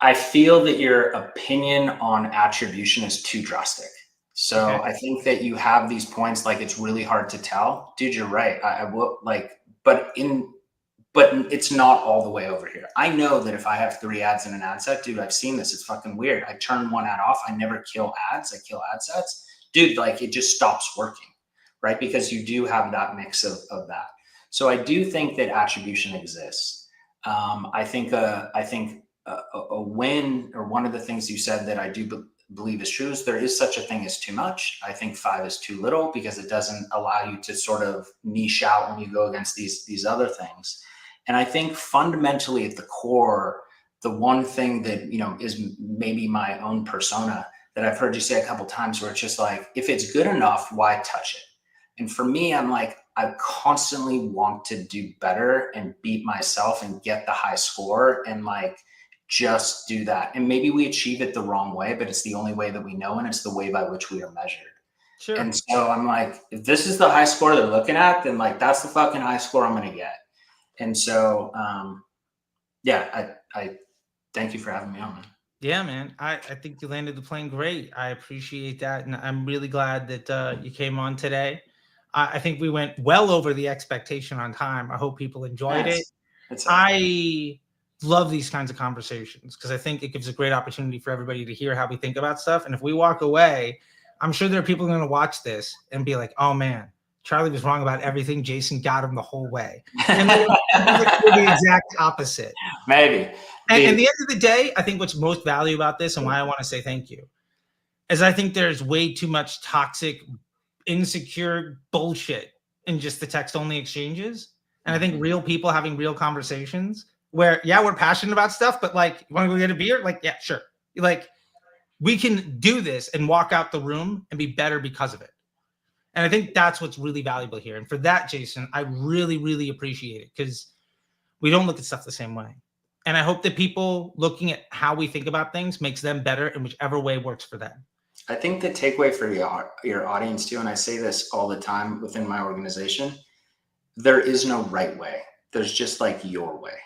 I feel that your opinion on attribution is too drastic. So okay. I think that you have these points, like it's really hard to tell. Dude, you're right. I will like, but it's not all the way over here. I know that if I have 3 ads in an ad set, dude, I've seen this. It's fucking weird. I turn one ad off. I never kill ads. I kill ad sets. Dude, like it just stops working, right? Because you do have that mix of that. So I do think that attribution exists. I think a win, or one of the things you said that I do believe is true, is there is such a thing as too much. I think 5 is too little because it doesn't allow you to sort of niche out when you go against these other things. And I think fundamentally at the core, the one thing that, you know, is maybe my own persona that I've heard you say a couple of times, where it's just like, if it's good enough, why touch it? And for me, I'm like, I constantly want to do better and beat myself and get the high score and like just do that. And maybe we achieve it the wrong way, but it's the only way that we know, and it's the way by which we are measured. Sure. And so I'm like, if this is the high score they're looking at, then like that's the fucking high score I'm gonna get. And so yeah, I thank you for having me on, man. Yeah, man. I think you landed the plane great. I appreciate that. And I'm really glad that you came on today. I think we went well over the expectation on time. I hope people enjoyed it. I love these kinds of conversations because I think it gives a great opportunity for everybody to hear how we think about stuff. And if we walk away, I'm sure there are people going to watch this and be like, oh man, Charlie was wrong about everything. Jason got him the whole way. And they're the exact opposite. Maybe. And at the end of the day, I think what's most valuable about this, and why I want to say thank you, is I think there's way too much toxic, insecure bullshit in just the text-only exchanges. And I think real people having real conversations where, yeah, we're passionate about stuff, but like, you want to go get a beer? Like, yeah, sure. Like, we can do this and walk out the room and be better because of it. And I think that's what's really valuable here. And for that, Jason, I really, really appreciate it because we don't look at stuff the same way. And I hope that people looking at how we think about things makes them better in whichever way works for them. I think the takeaway for your audience too, and I say this all the time within my organization, there is no right way. There's just like your way,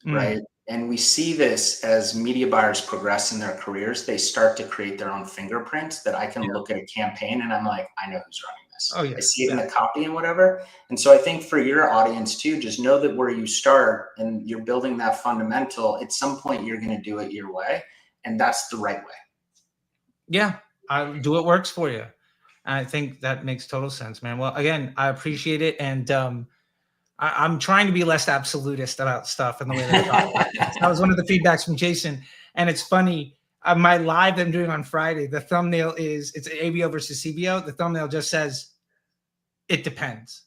right? And we see this as media buyers progress in their careers. They start to create their own fingerprints that I can look at a campaign and I'm like, I know who's running this. Oh, yeah. I see it in the copy and whatever. And so I think for your audience too, just know that where you start and you're building that fundamental, at some point you're going to do it your way. And that's the right way. Yeah. I'll do what works for you. I think that makes total sense, man. Well, again, I appreciate it. And I'm trying to be less absolutist about stuff and the way that I talk about it. That was one of the feedbacks from Jason. And it's funny, my live that I'm doing on Friday, the thumbnail it's ABO versus CBO. The thumbnail just says, it depends.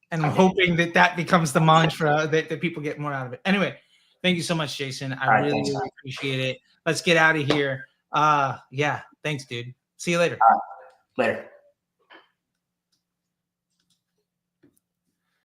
And I'm hoping that becomes the mantra that people get more out of it. Anyway, thank you so much, Jason. I really appreciate it. Let's get out of here. Yeah, thanks, dude. See you later. Later.